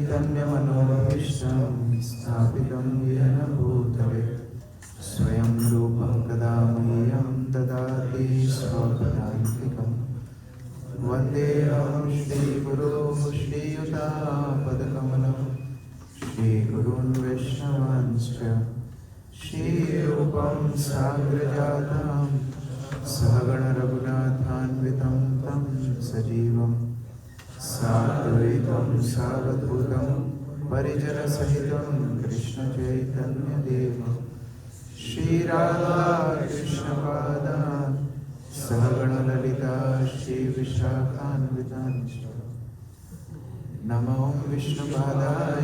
चैतन्यमनोभीष्टं स्थापितं येन भूतले स्वयं रूपं कदा मह्यं ददाति स्वपदान्तिकं वन्देऽहं श्रीगुरुं श्रीयुतापदकमलं श्रीगुरून् वैष्णवांश्च श्रीरूपं साग्रजातं सहगण रघुनाथान्वितं तं सजीवं साद्वैतं सावधूतं परिजनसहितं कृष्णचैतन्यदेवं श्रीराधा कृष्णपादान् सहगणललिता श्रीविशाखान्वितांश्च नमो विष्णुपादाय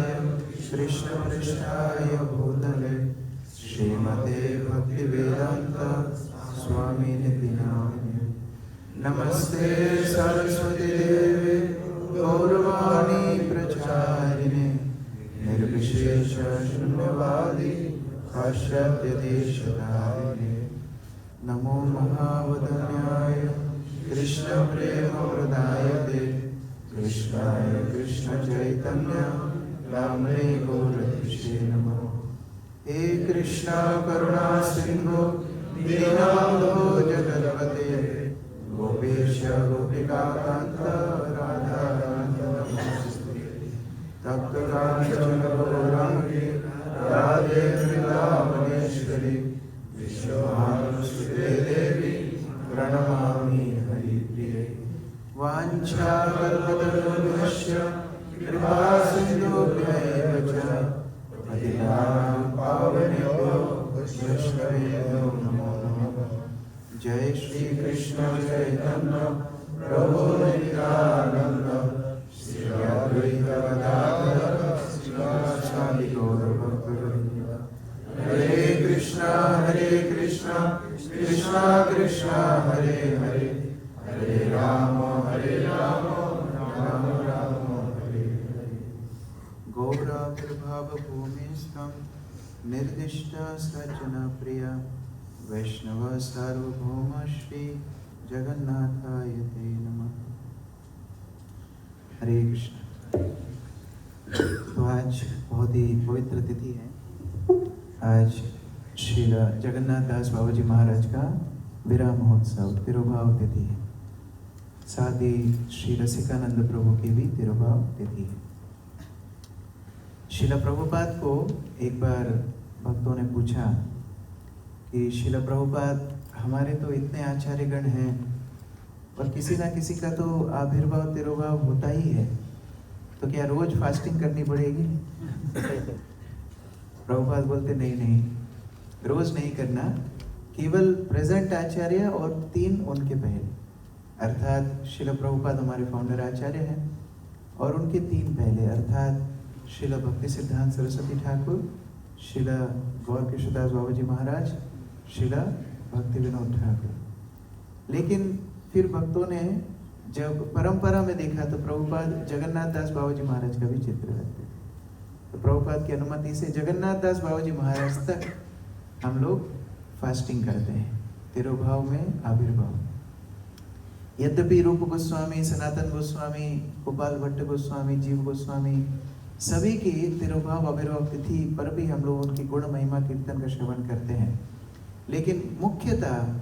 कृष्णपृष्ठाय भूतले श्रीमते भक्तिवेदान्त स्वामिनिति नामिने नमस्ते सरस्वती देवे गौरवाणी प्रचारिणे निर्विशेष शून्यवादी पाश्चात्यदेशधारिणे नमो महावदन्याय कृष्णप्रेमप्रदायते कृष्णाय कृष्णचैतन्य नामने गौरतिषे नमः। हे कृष्णा करुणा सिंधु दीनबन्धो जगत्पते गोपेश गोपिकान्त राधाकान्त नमोस्तुते। तप्त काञ्चन गौराङ्गी राधे वृन्दावनेश्वरी विश्वभानुसुते देवी प्रणमामि हरिप्रिये। वाञ्छाकल्पतरुभ्यश्च कृपा सिन्धुभ्यैव च पतितानां पावनेभ्यो वैष्णवेभ्यो नमो नमः। जय श्री कृष्ण चैतन्य प्रभु नित्यानंद श्री अद्वैत गदाधर श्रीवासादि गौर भक्तवृंद। हरे कृष्णा कृष्णा कृष्णा हरे हरे हरे राम राम राम हरे हरे। गौराविर्भावभूमिस्थं निर्दिष्ट सज्जन प्रिय वैष्णव सार्वभौम श्री जगन्नाथाय ते नमः। हरे कृष्ण। तो आज बहुत ही पवित्र तिथि है। आज श्री जगन्नाथ दास बाबा जी महाराज का विरह महोत्सव तिरुभाव तिथि है। साथ ही श्री रसिकानंद प्रभु की भी तिरुभाव तिथि है। श्रील प्रभुपाद को एक बार भक्तों ने पूछा कि श्रील प्रभुपाद हमारे तो इतने आचार्यगण हैं और किसी ना किसी का तो आविर्भाव तिरुभाव होता ही है, तो क्या रोज फास्टिंग करनी पड़ेगी? प्रभुपाद बोलते नहीं, रोज नहीं करना, केवल प्रेजेंट आचार्य और 3 उनके पहले, अर्थात श्रील प्रभुपाद हमारे फाउंडर आचार्य हैं और उनके 3 पहले अर्थात श्रील भक्ति सिद्धांत सरस्वती ठाकुर, श्रील गौर कृष्णदास बाबा जी महाराज, श्रील भक्ति विनोद ठाकुर। लेकिन फिर भक्तों ने जब परंपरा में देखा तो प्रभुपाद जगन्नाथ दास बाबा जी महाराज का भी चित्र रखते थे। तो प्रभुपाद की अनुमति से जगन्नाथ दास बाबा जी महाराज तक हम लोग फास्टिंग करते हैं तिरुभाव में आविर्भाव। यद्यपि रूप गोस्वामी, सनातन गोस्वामी, गोपाल भट्ट गोस्वामी, जीव गोस्वामी सभी की तिरुभाव आविर्भाव तिथि पर भी हम लोग उनकी गुण महिमा कीर्तन का श्रवण करते हैं, लेकिन मुख्यतः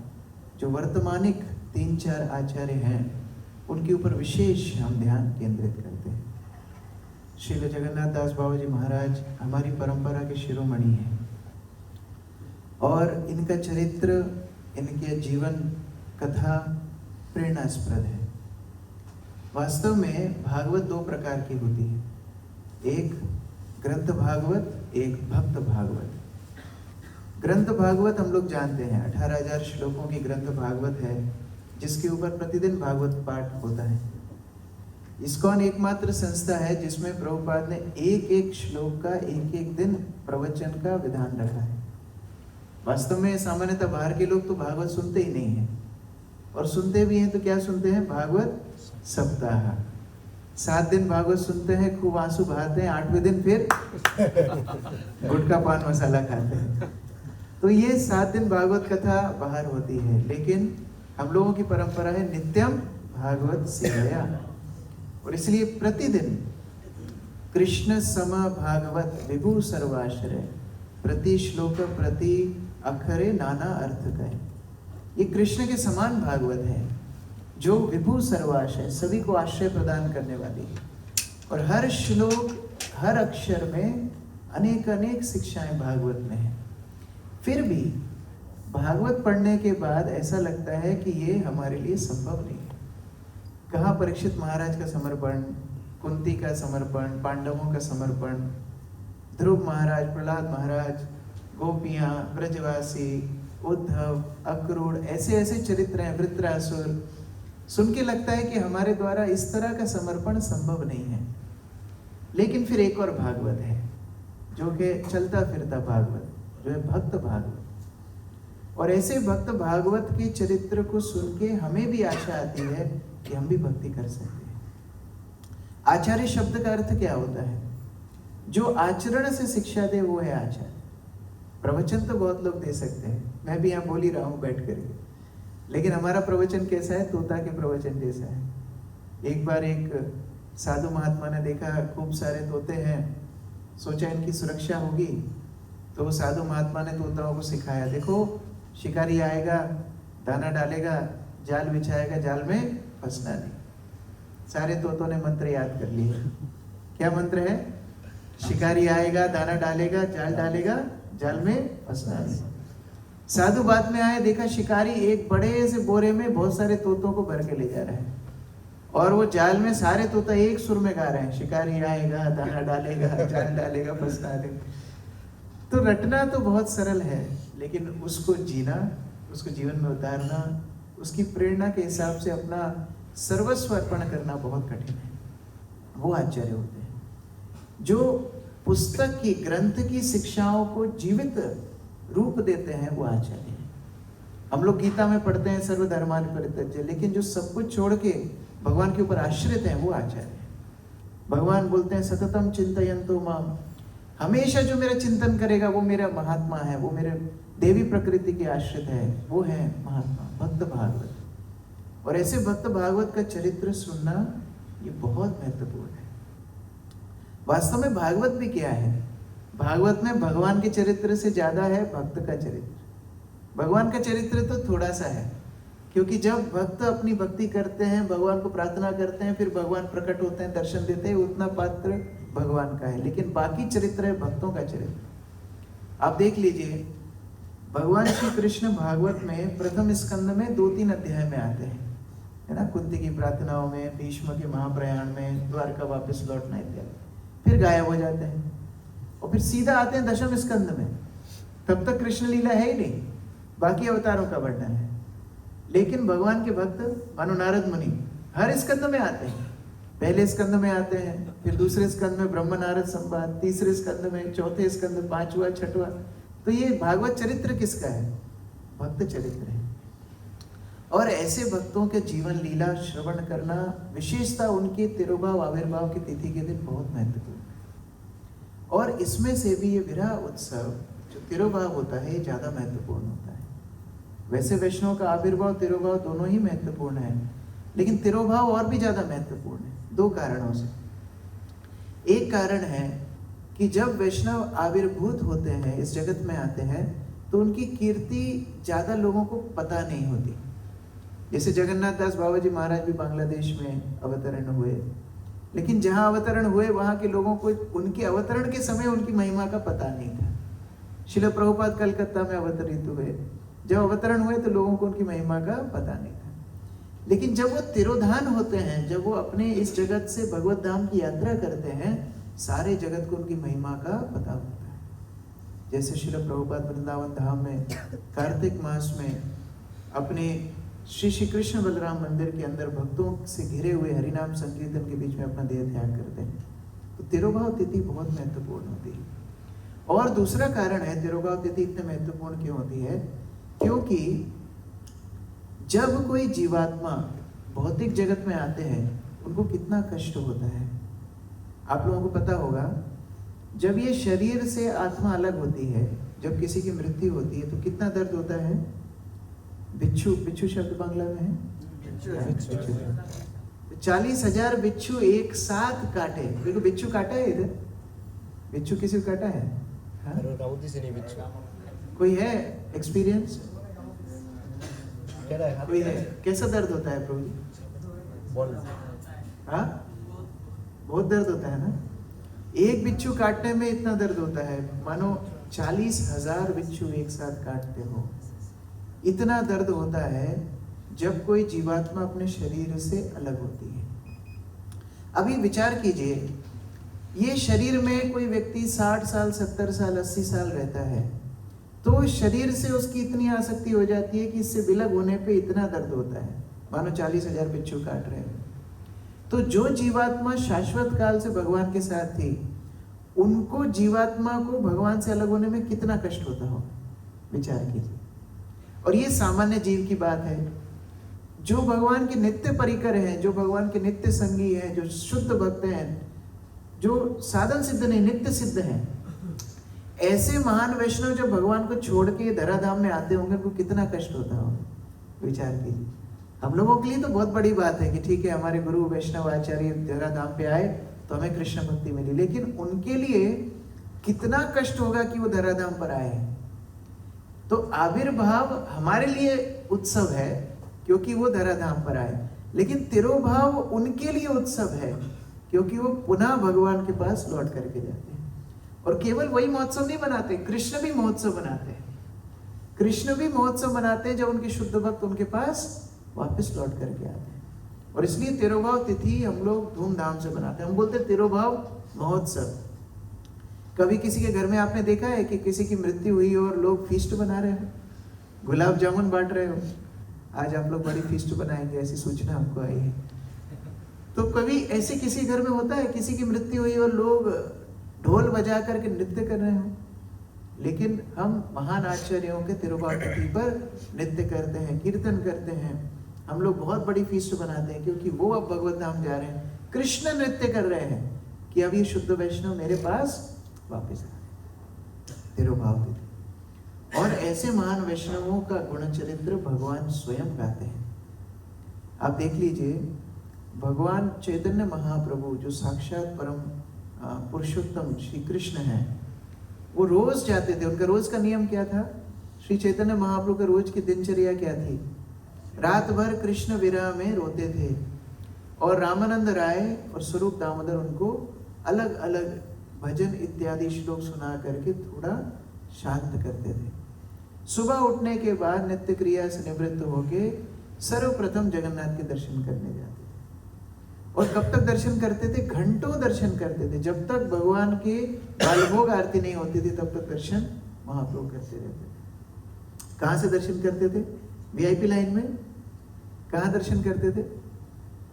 जो वर्तमानिक 3-4 आचार्य हैं उनके ऊपर विशेष हम ध्यान केंद्रित करते हैं। श्री जगन्नाथ दास बाबा जी महाराज हमारी परंपरा के शिरोमणि हैं और इनका चरित्र, इनके जीवन कथा प्रेरणास्पद है। वास्तव में भागवत 2 प्रकार की होती है, एक ग्रंथ भागवत, एक भक्त भागवत। ग्रंथ भागवत हम लोग जानते हैं 18,000 श्लोकों की ग्रंथ भागवत है, जिसके ऊपर प्रतिदिन भागवत पाठ होता है। इस्कॉन एकमात्र संस्था है जिसमें प्रभुपाद ने एक श्लोक का एक दिन प्रवचन का विधान रखा है। वास्तव में सामान्यतः बाहर के लोग तो भागवत सुनते ही नहीं हैं, और सुनते भी हैं तो क्या सुनते हैं? भागवत सप्ताह। 7 दिन भागवत सुनते हैं, खूब आंसू बहाते हैं, 8वें दिन फिर गुटखा पान मसाला खाते हैं। तो ये 7 दिन भागवत कथा बाहर होती है, लेकिन हम लोगों की परंपरा है नित्यम भागवत सेवया, और इसलिए प्रतिदिन कृष्ण सम भागवत विभु सर्वाश्रय, प्रति श्लोक प्रति अक्षरे नाना अर्थ कहे। ये कृष्ण के समान भागवत है जो विभु सर्वाश्रय, सभी को आश्रय प्रदान करने वाली है। और हर श्लोक, हर अक्षर में अनेक अनेक शिक्षाएं भागवत में है। फिर भी भागवत पढ़ने के बाद ऐसा लगता है कि ये हमारे लिए संभव नहीं है। कहाँ परीक्षित महाराज का समर्पण, कुंती का समर्पण, पांडवों का समर्पण, ध्रुव महाराज, प्रहलाद महाराज, गोपियां, ब्रजवासी, उद्धव, अक्रूर, ऐसे ऐसे चरित्र हैं, वृत्रासुर। सुन के लगता है कि हमारे द्वारा इस तरह का समर्पण संभव नहीं है। लेकिन फिर एक और भागवत है जो कि चलता फिरता भागवत, जो है भक्त भागवत। और ऐसे भक्त भागवत के चरित्र को सुन के हमें भी आशा आती है कि हम भी भक्ति कर सकते हैं। आचार्य शब्द का अर्थ क्या होता है? जो आचरण से शिक्षा दे वो है आचार्य। प्रवचन तो बहुत लोग दे सकते हैं, मैं भी यहाँ बोल ही रहा हूँ बैठ कर, लेकिन हमारा प्रवचन कैसा है? तोता के प्रवचन जैसा है। एक बार एक साधु महात्मा ने देखा खूब सारे तोते हैं, सोचा इनकी सुरक्षा होगी, तो वो साधु महात्मा ने तोताओं को सिखाया, देखो शिकारी आएगा, दाना डालेगा, जाल बिछाएगा, जाल में फंसना नहीं। सारे तोतों ने मंत्र याद कर लिए। क्या मंत्र है? शिकारी आएगा, दाना डालेगा, जाल डालेगा, जाल में फंसना नहीं। साधु बाद में आए, देखा शिकारी एक बड़े से बोरे में बहुत सारे तोतों को भर के ले जा रहा है, और वो जाल में सारे तोता एक सुर में गा रहे हैं, शिकारी आएगा, दाना डालेगा, जाल डालेगा, फंसना नहीं। तो रटना तो बहुत सरल है, लेकिन उसको जीना, उसको जीवन में उतारना, उसकी प्रेरणा के हिसाब से अपना सर्वस्व अर्पण करना बहुत कठिन है। वो आचार्य होते हैं जो पुस्तक की, ग्रंथ की शिक्षाओं को जीवित रूप देते हैं, वो आचार्य हैं। हम लोग गीता में पढ़ते हैं सर्वधर्मान् परित्यज्य, लेकिन जो सब कुछ छोड़ के भगवान के ऊपर आश्रित हैं वो आचार्य हैं। भगवान बोलते हैं सततम चिंतयन्तो माम, हमेशा जो मेरा चिंतन करेगा वो मेरा महात्मा है, वो मेरे देवी प्रकृति के आश्रित है, वो है महात्मा, भक्त भागवत। और ऐसे भक्त भागवत का चरित्र सुनना ये बहुत महत्वपूर्ण है। वास्तव में भागवत भी क्या है? भागवत में भगवान के चरित्र से ज्यादा है भक्त का चरित्र। भगवान का चरित्र तो थोड़ा सा है, क्योंकि जब भक्त अपनी भक्ति करते हैं, भगवान को प्रार्थना करते हैं, फिर भगवान प्रकट होते हैं, दर्शन देते हैं, उतना पात्र भगवान का है। लेकिन बाकी चरित्र है भक्तों का चरित्र। आप देख लीजिए, भगवान श्री कृष्ण भागवत में प्रथम स्कंद में 2-3 अध्याय में आते हैं, है ना, कुंती की प्रार्थनाओं में, भीष्म के महाप्रयाण में, द्वारका वापस लौटना इत्यादि, फिर गायब हो जाते हैं और फिर सीधा आते हैं दशम स्कंद में। तब तक कृष्ण लीला है ही नहीं, बाकी अवतारों का वर्णन है। लेकिन भगवान के भक्त मानो नारद मुनि हर स्कंद में आते हैं। पहले स्कंद में आते हैं, फिर दूसरे स्कंद में ब्रह्म नारद संवाद, तीसरे स्कंद में, चौथे स्कंद, 5वां, 6वां। तो ये भागवत चरित्र किसका है? भक्त चरित्र है। और ऐसे भक्तों के जीवन लीला श्रवण करना, विशेषता उनके तिरुभाव आविर्भाव की तिथि के दिन बहुत महत्वपूर्ण है। और इसमें से भी ये विरह उत्सव जो तिरुभाव होता है, ये ज्यादा महत्वपूर्ण होता है। वैसे वैष्णव का आविर्भाव, तिरुभाव दोनों ही महत्वपूर्ण है, लेकिन तिरुभाव और भी ज्यादा महत्वपूर्ण है 2 कारणों से। एक कारण है कि जब वैष्णव आविर्भूत होते हैं, इस जगत में आते हैं, तो उनकी कीर्ति ज्यादा लोगों को पता नहीं होती। जैसे जगन्नाथ दास बाबा जी महाराज भी बांग्लादेश में अवतरण हुए, लेकिन जहां अवतरण हुए वहां के लोगों को उनके अवतरण के समय उनकी महिमा का पता नहीं था। श्रील प्रभुपाद कलकत्ता में अवतरित हुए, जब अवतरण हुए तो लोगों को उनकी महिमा का पता नहीं था। लेकिन जब वो तिरोधान होते हैं, जब वो अपने इस जगत से भगवत धाम की यात्रा करते हैं, सारे जगत को उनकी महिमा का पता होता है। जैसे श्रील प्रभुपाद वृंदावन धाम में कार्तिक मास में अपने श्री कृष्ण बलराम मंदिर के अंदर भक्तों से घिरे हुए हरिनाम संकीर्तन के बीच में अपना देह त्याग करते हैं। तो तिरुभाव तिथि बहुत महत्वपूर्ण होती है। और दूसरा कारण है तिरुभाव तिथि इतने महत्वपूर्ण क्यों होती है, क्योंकि जब कोई जीवात्मा भौतिक जगत में आते हैं, उनको कितना कष्ट होता है। आप लोगों को पता होगा, जब ये शरीर से आत्मा अलग होती है, जब किसी की मृत्यु होती है, तो कितना दर्द होता है। बिच्छू, बिच्छू शब्द बांग्ला में है, 40,000 बिच्छू एक साथ काटे। देखो बिच्छू काटा है इधर, बिच्छू किसी को काटा है? हाँ? राउती से नहीं बिच्छू। कोई है एक्सपीरियंस? है कोई है? कैसा दर्द होता है प्रभु जी? हाँ, बहुत दर्द होता है ना। एक बिच्छू काटने में इतना दर्द होता है, मानो 40,000 बिच्छू एक साथ काटते हो। इतना दर्द होता है जब कोई जीवात्मा अपने शरीर से अलग होती है। अभी विचार कीजिए, ये शरीर में कोई व्यक्ति 60 साल, 70 साल, 80 साल रहता है, तो शरीर से उसकी इतनी आसक्ति हो जाती है कि इससे विलग होने पे इतना दर्द होता है, मानो 40,000 बिच्छू काट रहे हैं। तो जो जीवात्मा शाश्वत काल से भगवान के साथ थी, उनको, जीवात्मा को भगवान से अलग होने में कितना कष्ट होता हो, विचार कीजिए। और ये सामान्य जीव की बात है। जो भगवान के नित्य परिकर हैं, जो भगवान के नित्य संगी हैं, जो शुद्ध भक्त हैं, जो साधन सिद्ध नहीं नित्य सिद्ध हैं, ऐसे महान वैष्णव जब भगवान को छोड़ के धराधाम में आते होंगे, उनको कितना कष्ट होता होगा, विचार कीजिए। हम लोगों के लिए तो बहुत बड़ी बात है कि ठीक है, हमारे गुरु वैष्णव आचार्य धराधाम पे आए तो हमें कृष्ण भक्ति मिली, लेकिन उनके लिए कितना कष्ट होगा कि वो धराधाम पर आए। तो आविर्भाव हमारे लिए उत्सव है क्योंकि वो धराधाम पर आए, लेकिन तिरोभाव उनके लिए उत्सव है क्योंकि वो पुनः भगवान के पास लौट करके जाते हैं। और केवल वही महोत्सव नहीं बनाते, कृष्ण भी महोत्सव बनाते हैं। कृष्ण भी महोत्सव बनाते हैं जब उनके शुद्ध भक्त उनके पास वापस लौट करके आते हैं। और इसलिए तिरोभाव तिथि हम लोग धूमधाम से बनाते हैं। हम बोलते हैं तिरोभाव महोत्सव। कभी किसी के घर में आपने देखा है कि किसी की मृत्यु हुई और लोग फीस्ट बना रहे हो, गुलाब जामुन बांट रहे हो? आज आप लोग बड़ी फीस्ट बनाएंगे, ऐसी सूचना हमको आई है। तो कभी ऐसे किसी घर में होता है, किसी की मृत्यु हुई और लोग ढोल बजा करके नृत्य कर रहे हो? लेकिन हम महान आचार्यों के तिरुभाव तिथि पर नृत्य करते हैं, कीर्तन करते हैं, हम लोग बहुत बड़ी फीस्ट बनाते हैं क्योंकि वो अब भगवत धाम जा रहे हैं, कृष्ण नृत्य कर रहे हैं कि अब ये शुद्ध वैष्णव मेरे पास वापस आ तिरुभाव तिथि। और ऐसे महान वैष्णवों का गुण चरित्र भगवान स्वयं गाते हैं। आप देख लीजिए, भगवान चैतन्य महाप्रभु जो साक्षात परम पुरुषोत्तम श्री कृष्ण हैं, वो रोज जाते थे। उनका रोज का नियम क्या था? श्री चैतन्य महाप्रभु का रोज की दिनचर्या क्या थी? रात भर कृष्ण विरह में रोते थे और रामानंद राय और स्वरूप दामोदर उनको अलग अलग भजन इत्यादि श्लोक सुना करके थोड़ा शांत करते थे। सुबह उठने के बाद नित्य क्रिया से निवृत्त होके सर्वप्रथम जगन्नाथ के दर्शन करने जाते थे। और कब तक दर्शन करते थे? घंटों दर्शन करते थे। जब तक भगवान के बालभोग आरती नहीं होती थी तब तक दर्शन महाप्रभु करते रहते थे। कहाँ से दर्शन करते थे? वीआईपी लाइन में। कहाँ दर्शन करते थे?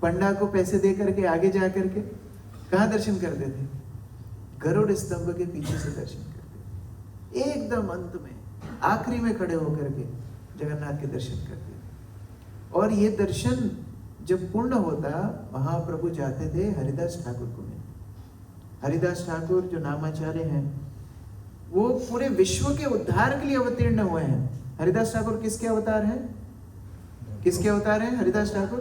पंडा को पैसे दे करके आगे जा करके। कहाँ दर्शन करते थे? गरुड़ स्तंभ के पीछे से दर्शन करते थे। एकदम अंत में, आखिरी में खड़े होकर के जगन्नाथ के दर्शन करते थे। और ये दर्शन जब पूर्ण होता, महाप्रभु जाते थे हरिदास ठाकुर को मिलने। हरिदास ठाकुर जो नामाचार्य हैं, वो पूरे विश्व के उद्धार के लिए अवतीर्ण हुए हैं। हरिदास ठाकुर किसके अवतार हैं? किसके अवतार हैं हरिदास ठाकुर?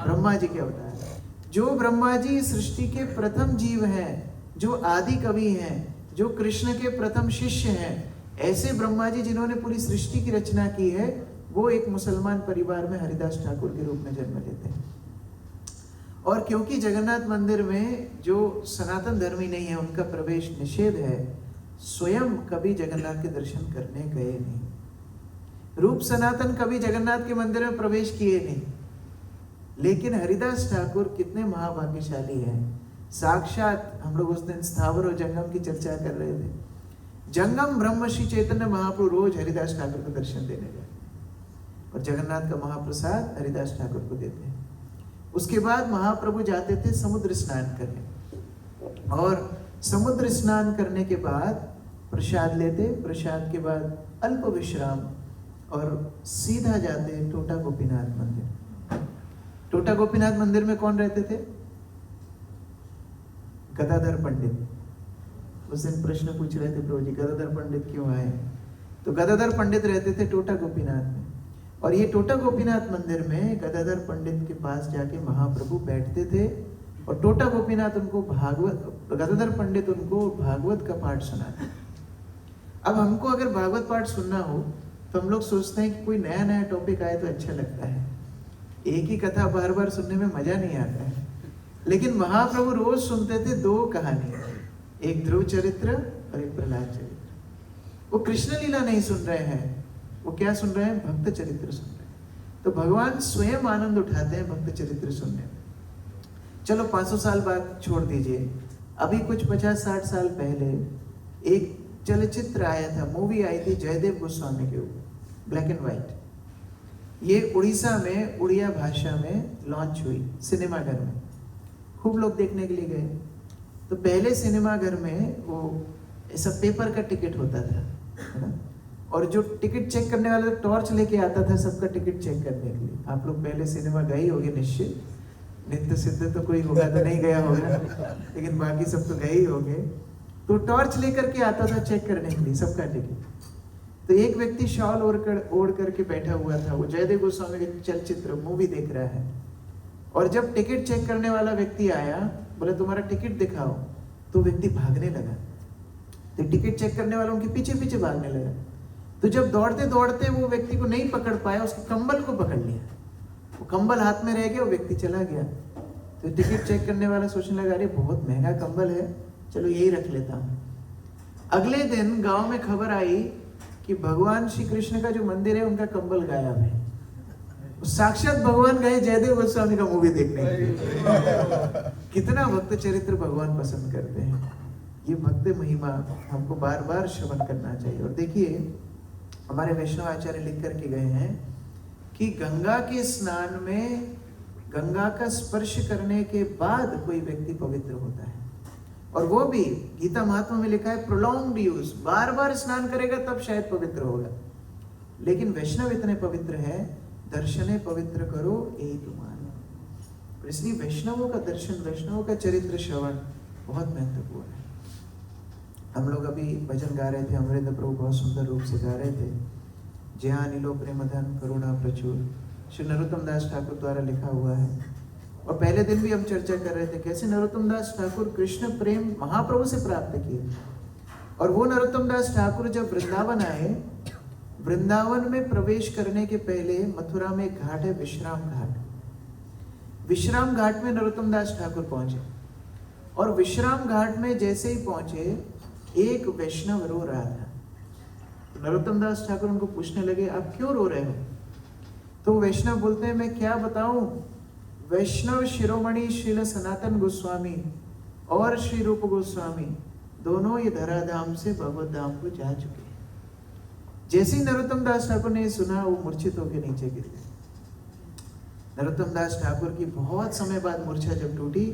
ब्रह्मा जी के अवतार हैं। जो ब्रह्मा जी सृष्टि के प्रथम जीव हैं, जो आदि कवि हैं, जो कृष्ण के प्रथम शिष्य हैं, ऐसे ब्रह्मा जी जिन्होंने पूरी सृष्टि की रचना की है, वो एक मुसलमान परिवार में हरिदास ठाकुर के रूप में जन्म लेते हैं। और क्योंकि जगन्नाथ मंदिर में जो सनातन धर्मी नहीं है उनका प्रवेश निषेध है, स्वयं कभी जगन्नाथ के दर्शन करने गए नहीं। रूप सनातन कभी जगन्नाथ के मंदिर में प्रवेश किए नहीं। लेकिन हरिदास ठाकुर कितने महाभाग्यशाली हैं। साक्षात हम लोग उस दिन स्थावर और जंगम की चर्चा कर रहे थे। जंगम ब्रह्म श्री चैतन्य महाप्रभु रोज हरिदास ठाकुर को दर्शन देने जाते हैं और जगन्नाथ का महाप्रसाद हरिदास ठाकुर को देते हैं। उसके बाद महाप्रभु जाते थे समुद्र स्नान करने, और समुद्र स्नान करने के बाद प्रसाद लेते, प्रसाद के बाद अल्प विश्राम और सीधा जाते टोटा गोपीनाथ मंदिर। टोटा गोपीनाथ मंदिर में कौन रहते थे? गदाधर पंडित। उस दिन प्रश्न पूछ रहे थे प्रभु जी, गदाधर पंडित क्यों आए? तो गदाधर पंडित रहते थे टोटा गोपीनाथ में। और ये टोटा गोपीनाथ मंदिर में गदाधर पंडित के पास जाके महाप्रभु बैठते थे और टोटा गोपीनाथ उनको गदाधर पंडित उनको भागवत का पाठ सुनाते। अब हमको अगर भागवत पाठ सुनना हो तो हम लोग सोचते हैं कि कोई नया नया टॉपिक आए तो अच्छा लगता है, एक ही कथा बार बार सुनने में मजा नहीं आता है। लेकिन महाप्रभु रोज सुनते थे दो कहानियां, एक ध्रुव चरित्र और एक प्रहलाद चरित्र। वो कृष्ण लीला नहीं सुन रहे हैं, वो क्या सुन रहे हैं? भक्त चरित्र सुन रहे हैं। तो भगवान स्वयं आनंद उठाते हैं भक्त चरित्र सुनने में। चलो 500 साल बाद छोड़ दीजिए, अभी कुछ 50-60 साल पहले एक चलचित्र आया था, मूवी आई थी जयदेव गोस्वामी के ऊपर, ब्लैक एंड व्हाइट। ये उड़ीसा में उड़िया भाषा में लॉन्च हुई सिनेमाघर में, खूब लोग देखने के लिए गए। तो पहले सिनेमाघर में वो ऐसा पेपर का टिकट होता था, है ना, और जो टिकट चेक करने वाला टॉर्च लेके आता था सबका टिकट चेक करने के लिए। आप लोग पहले सिनेमा गए होगे निश्चित, नित्य सिद्ध तो कोई होगा तो नहीं गया होगा, लेकिन बाकी सब तो गए ही होंगे। तो टॉर्च लेकर के आता था चेक करने के लिए सबका टिकट। तो एक व्यक्ति शॉल ओढ़ करके बैठा हुआ था, वो जयदेव गोस्वामी के चलचित्र मूवी देख रहा है। और जब टिकट चेक करने वाला व्यक्ति आया, बोला तुम्हारा टिकट दिखाओ, तो व्यक्ति भागने लगा। तो टिकट चेक करने वाला उनके पीछे पीछे भागने लगा। तो जब दौड़ते दौड़ते वो व्यक्ति को नहीं पकड़ पाया, उसके कंबल को पकड़ लिया, वो कंबल हाथ में रह गया, वो व्यक्ति चला गया। तो टिकट चेक करने वाला सोचने लगा, अरे बहुत महंगा कंबल है, चलो यही रख लेता हूँ। अगले दिन गांव में खबर आई कि भगवान श्री कृष्ण का जो मंदिर है उनका कंबल गायब है। साक्षात भगवान गए जयदेव गोस्वामी का मूवी देखने के लिए। कितना भक्त चरित्र भगवान पसंद करते हैं। ये भक्त महिमा हमको बार बार श्रवण करना चाहिए। और देखिए हमारे वैष्णव आचार्य लिख करके गए हैं कि गंगा के स्नान में गंगा का स्पर्श करने के बाद कोई व्यक्ति पवित्र होता है। और वो भी गीता महात्मा में लिखा है प्रोलॉन्ग्ड यूज, बार बार स्नान करेगा तब शायद पवित्र होगा। लेकिन वैष्णव इतने पवित्र है, दर्शने पवित्र करो एक मानो। इसलिए वैष्णवों का दर्शन, वैष्णवों का चरित्र श्रवण बहुत महत्वपूर्ण है। हम लोग अभी भजन गा रहे थे, अमरेंद्र प्रभु बहुत सुंदर रूप से गा रहे थे, जहाँ नीलो प्रेमधन करुणा प्रचुर, श्री नरोत्तम दास ठाकुर द्वारा लिखा हुआ है। और पहले दिन भी हम चर्चा कर रहे थे कैसे नरोत्तम दास ठाकुर कृष्ण प्रेम महाप्रभु से प्राप्त किए। और वो नरोत्तम दास ठाकुर जब वृंदावन आए, वृंदावन में प्रवेश करने के पहले मथुरा में एक घाट है विश्राम घाट। विश्राम घाट में नरोत्तम दास ठाकुर पहुंचे और विश्राम घाट में जैसे ही पहुंचे एक वैष्णव रो रहा था। तो नरोत्तम दास ठाकुर उनको पूछने लगे आप क्यों रो रहे हो? तो वैष्णव बोलते हैं मैं क्या बताऊं, वैष्णव शिरोमणि श्रील सनातन गोस्वामी और श्री रूप गोस्वामी दोनों ये धराधाम से भगवत धाम को जा चुके हैं। जैसे ही नरोत्तम दास ठाकुर ने सुना वो मूर्छित होकर नीचे गिर गए। नरोत्तम दास ठाकुर की बहुत समय बाद मूर्छा जब टूटी,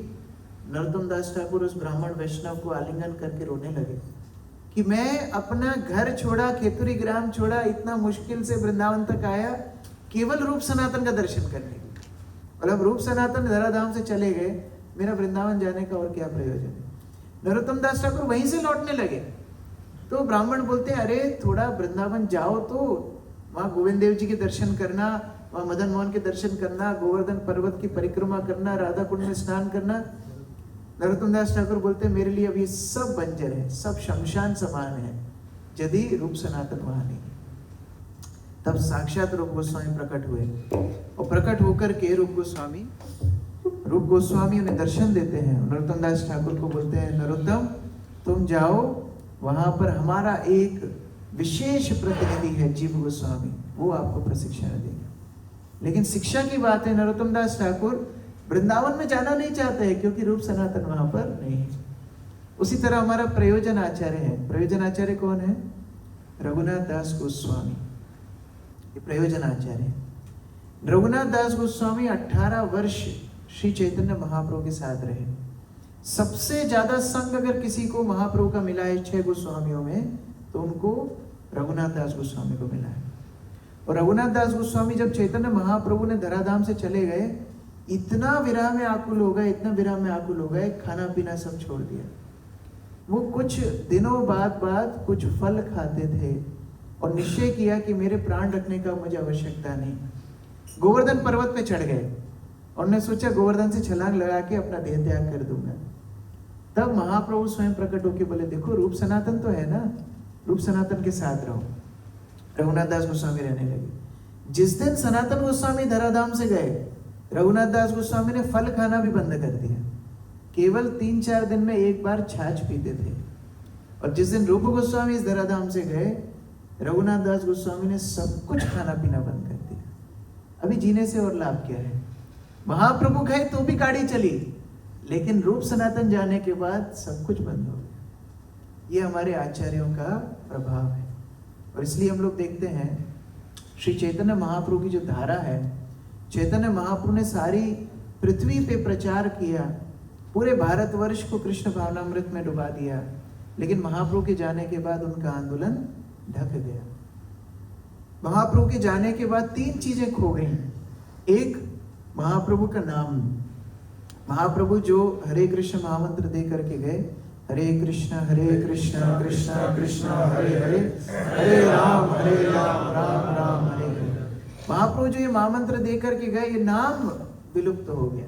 नरोत्तम दास ठाकुर उस ब्राह्मण वैष्णव को आलिंगन करके रोने लगे कि मैं अपना घर छोड़ा, खेतुरी ग्राम छोड़ा, इतना मुश्किल से वृंदावन तक आया केवल रूप सनातन का दर्शन करने के लिए। और अब रूप सनातन धराधाम से चले गए, मेरा वृंदावन जाने का और क्या प्रयोजन है? नरोत्तम दास ठाकुर वहीं से लौटने लगे। तो ब्राह्मण बोलते हैं अरे थोड़ा वृंदावन जाओ, तो वहाँ गोविंद देव जी के दर्शन करना, वहाँ मदन मोहन के दर्शन करना, गोवर्धन पर्वत की परिक्रमा करना, राधा कुंड में स्नान करना। नरोत्तम दास ठाकुर बोलते हैं मेरे लिए अभी सब बंजर है, सब शमशान समान है यदि रूप सनातन वहाँ नहीं। तब साक्षात रूप गोस्वामी प्रकट हुए और प्रकट होकर के रूप गोस्वामी उन्हें दर्शन देते हैं। नरोत्तम दास ठाकुर को बोलते हैं नरोत्तम तुम जाओ, वहां पर हमारा एक विशेष प्रतिनिधि है जीव गोस्वामी, वो आपको प्रशिक्षण देगा। लेकिन शिक्षा की बात है, नरोत्तम दास ठाकुर वृंदावन में जाना नहीं चाहते हैं क्योंकि रूप सनातन वहां पर नहीं है। उसी तरह हमारा प्रयोजन आचार्य है। प्रयोजन आचार्य कौन है? रघुनाथ दास गोस्वामी, ये प्रयोजन आचार्य है। रघुनाथ दास गोस्वामी 18 वर्ष श्री चैतन्य महाप्रभु के साथ रहे। सबसे ज्यादा संग अगर किसी को महाप्रभु का मिला है 6 गोस्वामियों में, तो उनको रघुनाथ दास गोस्वामी को मिला है। और रघुनाथ दास गोस्वामी जब चैतन्य महाप्रभु ने धराधाम से चले गए, इतना विरह में आकुल हो गए, इतना विरह में आकुल हो गए, खाना पीना सब छोड़ दिया। वो कुछ दिनों बाद कुछ फल खाते थे और निश्चय किया कि मेरे प्राण रखने का मुझे आवश्यकता नहीं। गोवर्धन पर्वत पे चढ़ गए और उन्होंने सोचा गोवर्धन से छलांग लगा के अपना देह त्याग कर दूंगा। तब महाप्रभु स्वयं प्रकट होकर बोले, देखो रूप सनातन तो है ना, रूप सनातन के साथ रहो। रघुनाथ दास गोस्वामी रहने लगे। जिस दिन सनातन गोस्वामी धराधाम से गए, रघुनाथ दास गोस्वामी ने फल खाना भी बंद कर दिया। केवल 3-4 दिन में एक बार छाछ पीते थे। और जिस दिन रूप गोस्वामी इस धराधाम से गए, रघुनाथ दास गोस्वामी ने सब कुछ खाना पीना बंद कर दिया। अभी जीने से और लाभ क्या है? महाप्रभु गए तो भी गाड़ी चली, लेकिन रूप सनातन जाने के बाद सब कुछ बंद हो गया। ये हमारे आचार्यों का प्रभाव है। और इसलिए हम लोग देखते हैं श्री चैतन्य महाप्रभु की जो धारा है, चैतन्य महाप्रभु ने सारी पृथ्वी पे प्रचार किया, पूरे भारतवर्ष को कृष्ण भावनामृत में डुबा दिया, लेकिन महाप्रभु के जाने के बाद उनका आंदोलन ढक गया। महाप्रभु के जाने के बाद 3 चीजें खो गई। एक, महाप्रभु का नाम। महाप्रभु जो हरे कृष्ण महामंत्र दे करके गए, हरे कृष्ण कृष्ण कृष्ण हरे हरे, हरे राम राम राम हरे हरे। महाप्रभु जो ये महामंत्र दे करके गए, ये नाम विलुप्त हो गया।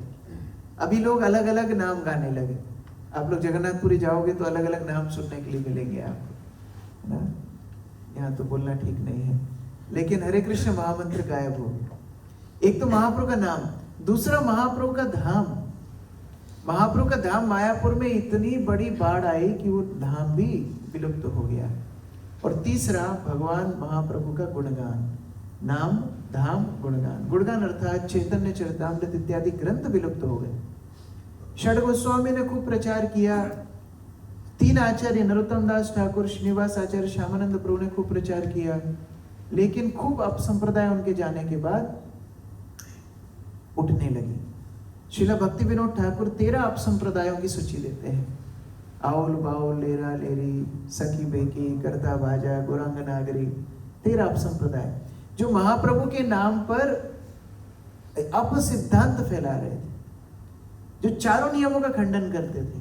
अभी लोग अलग अलग नाम गाने लगे। आप लोग जगन्नाथपुरी जाओगे तो अलग अलग नाम सुनने के लिए मिलेंगे आपको, है ना? यहाँ तो बोलना ठीक नहीं है, लेकिन हरे कृष्ण महामंत्र गायब हो गया। एक तो महाप्रभु का नाम, दूसरा महाप्रभु का धाम। महाप्रभु का धाम मायापुर में इतनी बड़ी बाढ़ आई कि वो धाम भी विलुप्त हो गया। और तीसरा, भगवान महाप्रभु का गुणगान। नाम, धाम, गुणगान। गुणगान अर्थात चैतन्य चरितामृत इत्यादि ग्रंथ विलुप्त हो गए। षड गोस्वामी ने खूब प्रचार किया। 3 आचार्य, नरोत्तम दास ठाकुर, श्रीनिवास आचार्य, श्यामानंद प्रभु ने खूब प्रचार किया, लेकिन खूब अपसंप्रदाय उनके जाने के बाद उठने लगी। श्रीला भक्ति विनोद ठाकुर 13 अपसंप्रदायों की सूची देते हैं। आउल बाउल, लेरा लेरी, सखी बेकी, करता बाजा, गुरंग नागरी, 13 अपसंप्रदाय जो महाप्रभु के नाम पर अपसिद्धांत फैला रहे थे, जो चारों नियमों का खंडन करते थे।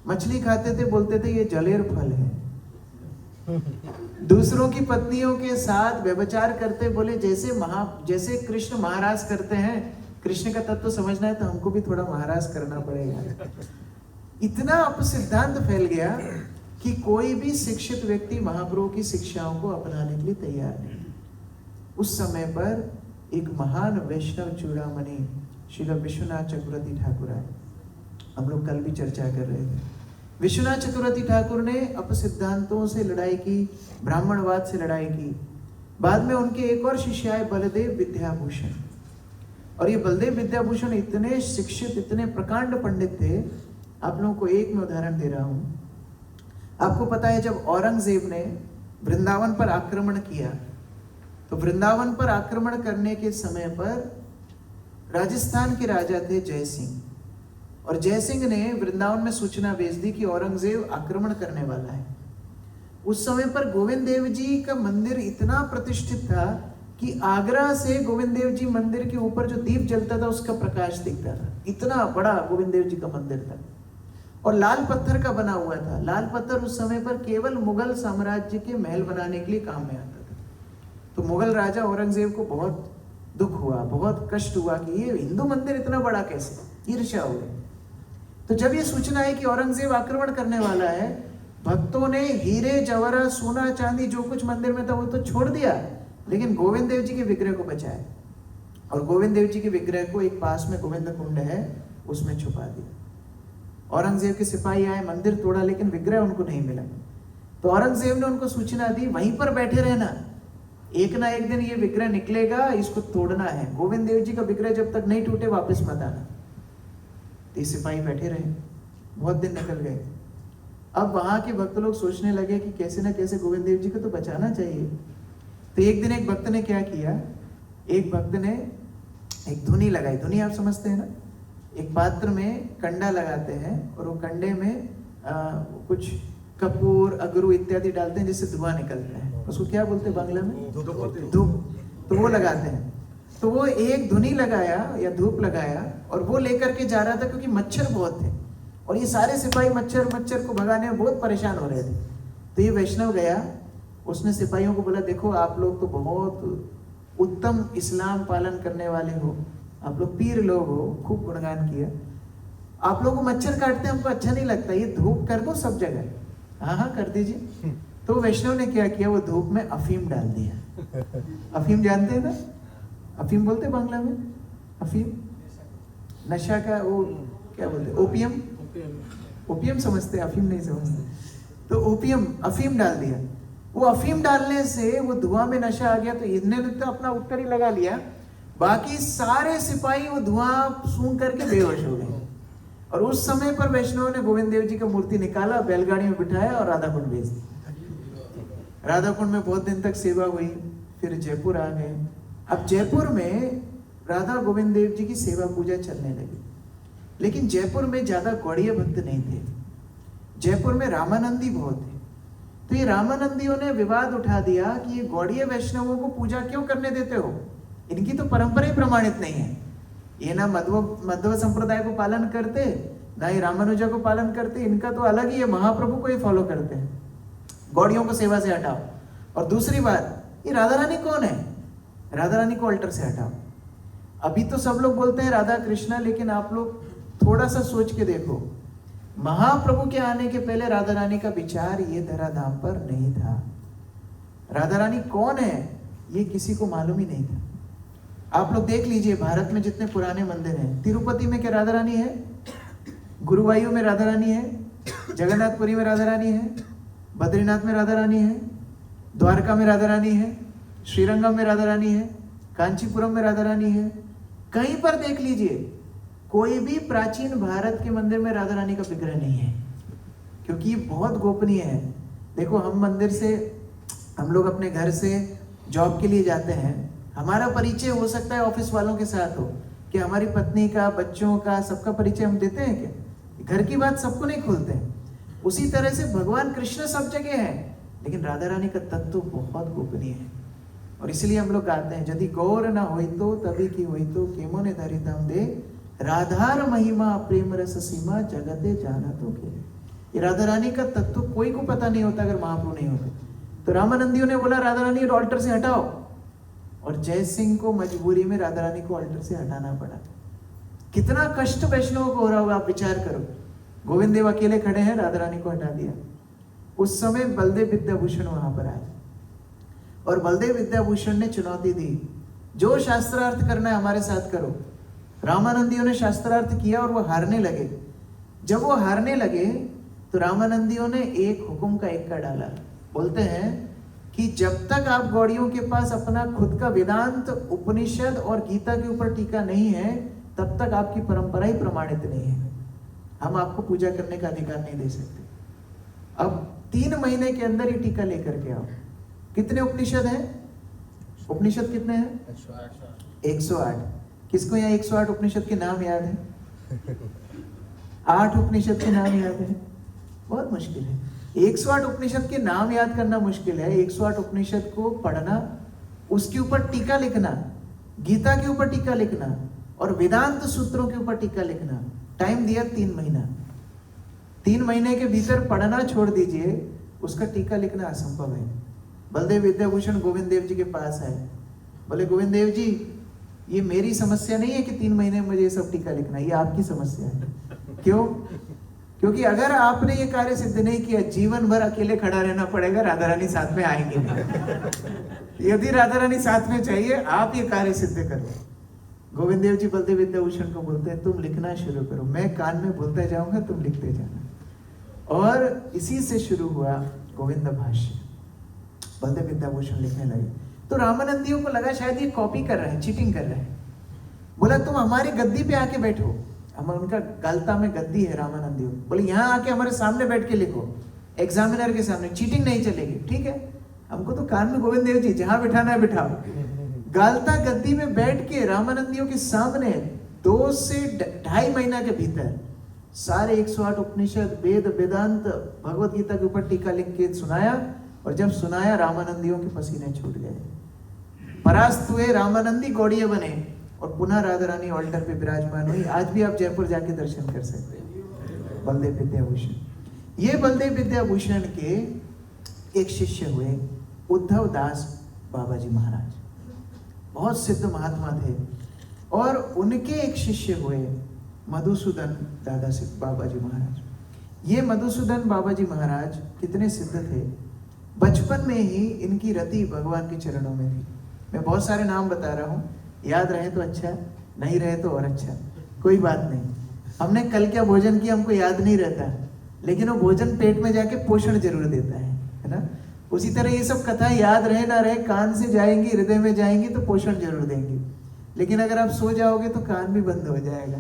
मछली खाते थे, बोलते थे ये जलेर फल है। दूसरों की पत्नियों के साथ व्यभिचार करते, बोले जैसे कृष्ण महाराज करते हैं, कृष्ण का तत्व समझना है तो हमको भी थोड़ा महाराज करना पड़ेगा। इतना अपसिद्धांत फैल गया कि कोई भी शिक्षित व्यक्ति महाप्रभु की शिक्षाओं को अपनाने के लिए तैयार नहीं। उस समय पर एक महान वैष्णव चूड़ामणि श्री विश्वनाथ चक्रवर्ती ठाकुर आए। हम लोग कल भी चर्चा कर रहे थे। विश्वनाथ चक्रवर्ती ठाकुर ने अपसिद्धांतों से लड़ाई की, ब्राह्मणवाद से लड़ाई की। बाद में उनके एक और शिष्य आए, बलदेव विद्याभूषण। और ये बलदेव विद्याभूषण इतने शिक्षित, इतने प्रकांड पंडित थे। आप लोगों को एक मैं उदाहरण दे रहा हूं। आपको पता है जब औरंगजेब ने वृंदावन पर आक्रमण किया, तो वृंदावन पर आक्रमण करने के समय पर राजस्थान के राजा थे जय सिंह, और जय सिंह ने वृंदावन में सूचना भेज दी कि औरंगजेब आक्रमण करने वाला है। उस समय पर गोविंद देव जी का मंदिर इतना प्रतिष्ठित था कि आगरा से गोविंद देव जी मंदिर के ऊपर जो दीप जलता था उसका प्रकाश दिखता था। इतना बड़ा गोविंद देव जी का मंदिर था और लाल पत्थर का बना हुआ था। लाल पत्थर उस समय पर केवल मुगल साम्राज्य के महल बनाने के लिए काम में आता था। तो मुगल राजा औरंगजेब को बहुत दुख हुआ, बहुत कष्ट हुआ कि ये हिंदू मंदिर इतना बड़ा कैसे, ईर्ष्या हो गई। तो जब ये सूचना है कि औरंगजेब आक्रमण करने वाला है, भक्तों ने हीरे जवाहरात, सोना चांदी जो कुछ मंदिर में था वो तो छोड़ दिया, लेकिन गोविंद देव जी के विग्रह को बचाया। और गोविंद देव जी के विग्रह को एक पास में गोविंद कुंड है उसमें छुपा दिया। औरंगजेब के सिपाही आए, मंदिर तोड़ा, लेकिन विग्रह उनको नहीं मिला। तो औरंगजेब ने उनको सूचना दी, वहीं पर बैठे रहना, एक ना एक दिन ये विग्रह निकलेगा, इसको तोड़ना है। गोविंद देव जी का विग्रह जब तक नहीं टूटे वापस मत आना। तो सिपाही बैठे रहे, बहुत दिन निकल गए। अब वहां के भक्त लोग सोचने लगे कि कैसे ना कैसे गोविंद देव जी को तो बचाना चाहिए। तो एक दिन एक भक्त ने क्या किया, एक भक्त ने एक धुनी लगाई। धुनी आप समझते हैं ना, एक पात्र में कंडा लगाते हैं और वो कंडे में कुछ कपूर, अगरू इत्यादि डालते हैं जिससे धुआं निकलता है। उसको क्या बोलते हैं बांग्ला में? धूप। तो वो लगाते हैं। तो वो एक धुनी लगाया या धूप लगाया और वो लेकर के जा रहा था, क्योंकि मच्छर बहुत थे और ये सारे सिपाही मच्छर को भगाने में बहुत परेशान हो रहे थे। तो ये वैष्णव गया उसने सिपाहियों को बोला, देखो आप लोग तो बहुत उत्तम इस्लाम पालन करने वाले हो, आप लोग पीर लोग हो, खूब गुणगान किया, आप लोगों को मच्छर काटते हमको अच्छा नहीं लगता, ये धूप कर दो सब जगह। हाँ हाँ कर दीजिए। तो वैष्णव ने क्या किया, वो धूप में अफीम डाल दिया। अफीम जानते हैं ना, अफीम बोलते बांग्ला में, अफीम नशा का वो क्या बोलते, ओपियम, ओपियम समझते, अफीम नहीं समझते। तो ओपियम अफीम डाल दिया। वो अफीम डालने से वो धुआं में नशा आ गया, तो इन्होंने तो अपना उत्तर ही लगा लिया, बाकी सारे सिपाही वो धुआं सूंघ करके बेहोश हो गए। और उस समय पर वैष्णव ने गोविंद देव जी का मूर्ति निकाला, बैलगाड़ी में बिठाया और राधा कुंड भेज दिया। राधा कुंड में बहुत दिन तक सेवा हुई, फिर जयपुर आ गए। अब जयपुर में राधा गोविंद देव जी की सेवा पूजा चलने लगी, लेकिन जयपुर में ज्यादा गौड़ीय भक्त नहीं थे, जयपुर में रामानंदी बहुत थे। तो ये रामानंदियों ने विवाद उठा दिया कि ये गौड़ीय वैष्णवों को पूजा क्यों करने देते हो, इनकी तो परंपरा ही प्रमाणित नहीं है, ये ना मध्व संप्रदाय को पालन करते, ना ही रामानुजा को पालन करते, इनका तो अलग ही है, महाप्रभु को ही फॉलो करते हैं, गौड़ियों को सेवा से हटाओ। और दूसरी बात, ये राधा रानी कौन है, राधा रानी को अल्टर से हटाओ। अभी तो सब लोग बोलते हैं राधा कृष्णा, लेकिन आप लोग थोड़ा सा सोच के देखो, महाप्रभु के आने के पहले राधा रानी का विचार ये धराधाम पर नहीं था। राधा रानी कौन है ये किसी को मालूम ही नहीं था। आप लोग देख लीजिए, भारत में जितने पुराने मंदिर हैं, तिरुपति में क्या राधा रानी है, गुरुवायूर में राधा रानी है, जगन्नाथपुरी में राधा रानी है, बद्रीनाथ में राधा रानी है, द्वारका में राधा रानी है, श्रीरंगम में राधा रानी है, कांचीपुरम में राधा रानी है। कहीं पर देख लीजिए, कोई भी प्राचीन भारत के मंदिर में राधा रानी का विग्रह नहीं है, क्योंकि ये बहुत गोपनीय है। देखो, हम मंदिर से, हम लोग अपने घर से जॉब के लिए जाते हैं, हमारा परिचय हो सकता है ऑफिस वालों के साथ हो, कि हमारी पत्नी का, बच्चों का, सबका परिचय हम देते हैं क्या? घर की बात सबको नहीं खोलते हैं। उसी तरह से भगवान कृष्ण सब जगह है, लेकिन राधा रानी का तत्व बहुत गोपनीय है। और इसलिए हम लोग गाते हैं, यदि गौर ना होई तो तभी की होई तो केमो ने धरितम दे, राधार महिमा प्रेम रस सीमा जगते जाना तो के। ये राधा रानी का तत्व कोई को पता नहीं होता अगर महाप्रभु नहीं होते। तो रामानंदियों ने बोला राधा रानी ऑल्टर से हटाओ, और जय सिंह को मजबूरी में राधा रानी को ऑल्टर से हटाना पड़ा। कितना कष्ट वैष्णव को हो रहा होगा, आप विचार करो। गोविंद देव अकेले खड़े हैं, राधा रानी को हटा दिया। उस समय बलदेव विद्याभूषण वहां पर आए, और बलदेव विद्याभूषण ने चुनौती दी, जो शास्त्रार्थ करना है हमारे साथ करो। रामानंदियों ने शास्त्रार्थ किया और वो हारने लगे। जब वो हारने लगे तो रामानंदियों ने एक हुक्म का एक्का डाला। बोलते हैं कि जब तक आप गौड़ियों के पास अपना खुद का वेदांत, उपनिषद और गीता के ऊपर टीका नहीं है, तब तक आपकी परंपरा ही प्रमाणित नहीं है, हम आपको पूजा करने का अधिकार नहीं दे सकते। अब 3 महीने के अंदर ये टीका लेकर के आओ। कितने उपनिषद हैं? उपनिषद कितने हैं? 108। किसको यहाँ 108 उपनिषद के नाम याद है? 8 उपनिषद के नाम याद है? बहुत मुश्किल है। 108 उपनिषद के नाम याद करना मुश्किल है। 108 उपनिषद को पढ़ना, उसके ऊपर टीका लिखना, गीता के ऊपर टीका लिखना और वेदांत सूत्रों के ऊपर टीका लिखना, टाइम दिया 3 महीना। 3 महीने के भीतर पढ़ना छोड़ दीजिए, उसका टीका लिखना असंभव है। बलदेव विद्याभूषण गोविंद देव जी के पास आए, बोले गोविंद देव जी, ये मेरी समस्या नहीं है कि 3 महीने में मुझे ये सब टीका लिखना, ये आपकी समस्या है। क्यों? क्योंकि अगर आपने ये कार्य सिद्ध नहीं किया, जीवन भर अकेले खड़ा रहना पड़ेगा, राधा रानी साथ में आएंगे नहीं। यदि राधा रानी साथ में चाहिए, आप ये कार्य सिद्ध करो। गोविंद देव जी बलदेव विद्याभूषण को बोलते हैं, तुम लिखना शुरू करो, मैं कान में बोलता जाऊंगा, तुम लिखते जाना। और इसी से शुरू हुआ गोविंद भाष्य। बलदेव विद्याभूषण लिखने लगे तो रामानंदियों को लगा शायद ये कॉपी कर रहे हैं, चीटिंग कर रहे हैं। बोला तुम हमारी गद्दी पे आके बैठो। हम, उनका गलता में गद्दी है रामानंदियों। बोले यहाँ आके हमारे सामने बैठ के लिखो, एग्जामिनर के सामने, चीटिंग नहीं चलेगी। ठीक है, हमको तो कान में गोविंद देव जी जहां बिठाना है बिठाओ। गालता गद्दी में बैठ के रामानंदियों के सामने 2 से 2.5 महीना के भीतर सारे 108 उपनिषद, वेद, वेदांत, भगवत गीता के ऊपर टीका लिख के सुनाया। और जब सुनाया, रामानंदियों के पसीने छूट गए, परास्त हुए, रामानंदी गौड़ीय बने और पुनः राधा रानी ऑल्टर पे विराजमान हुई। आज भी आप जयपुर जाके दर्शन कर सकते हैं बलदेव विद्याभूषण। ये बलदेव विद्याभूषण के एक शिष्य हुए उद्धव दास बाबा जी महाराज, बहुत सिद्ध महात्मा थे, और उनके एक शिष्य हुए मधुसूदन दादा से बाबा जी महाराज। ये मधुसूदन बाबा जी महाराज कितने सिद्ध थे, बचपन में ही इनकी रति भगवान के चरणों में थी। मैं बहुत सारे नाम बता रहा हूँ, याद रहे तो अच्छा, नहीं रहे तो और अच्छा, कोई बात नहीं। हमने कल क्या भोजन किया हमको याद नहीं रहता, लेकिन वो भोजन पेट में जाके पोषण जरूर देता है ना। उसी तरह ये सब कथा याद रहे ना रहे, कान से जाएंगी हृदय में जाएंगी तो पोषण जरूर देंगी। लेकिन अगर आप सो जाओगे तो कान भी बंद हो जाएगा,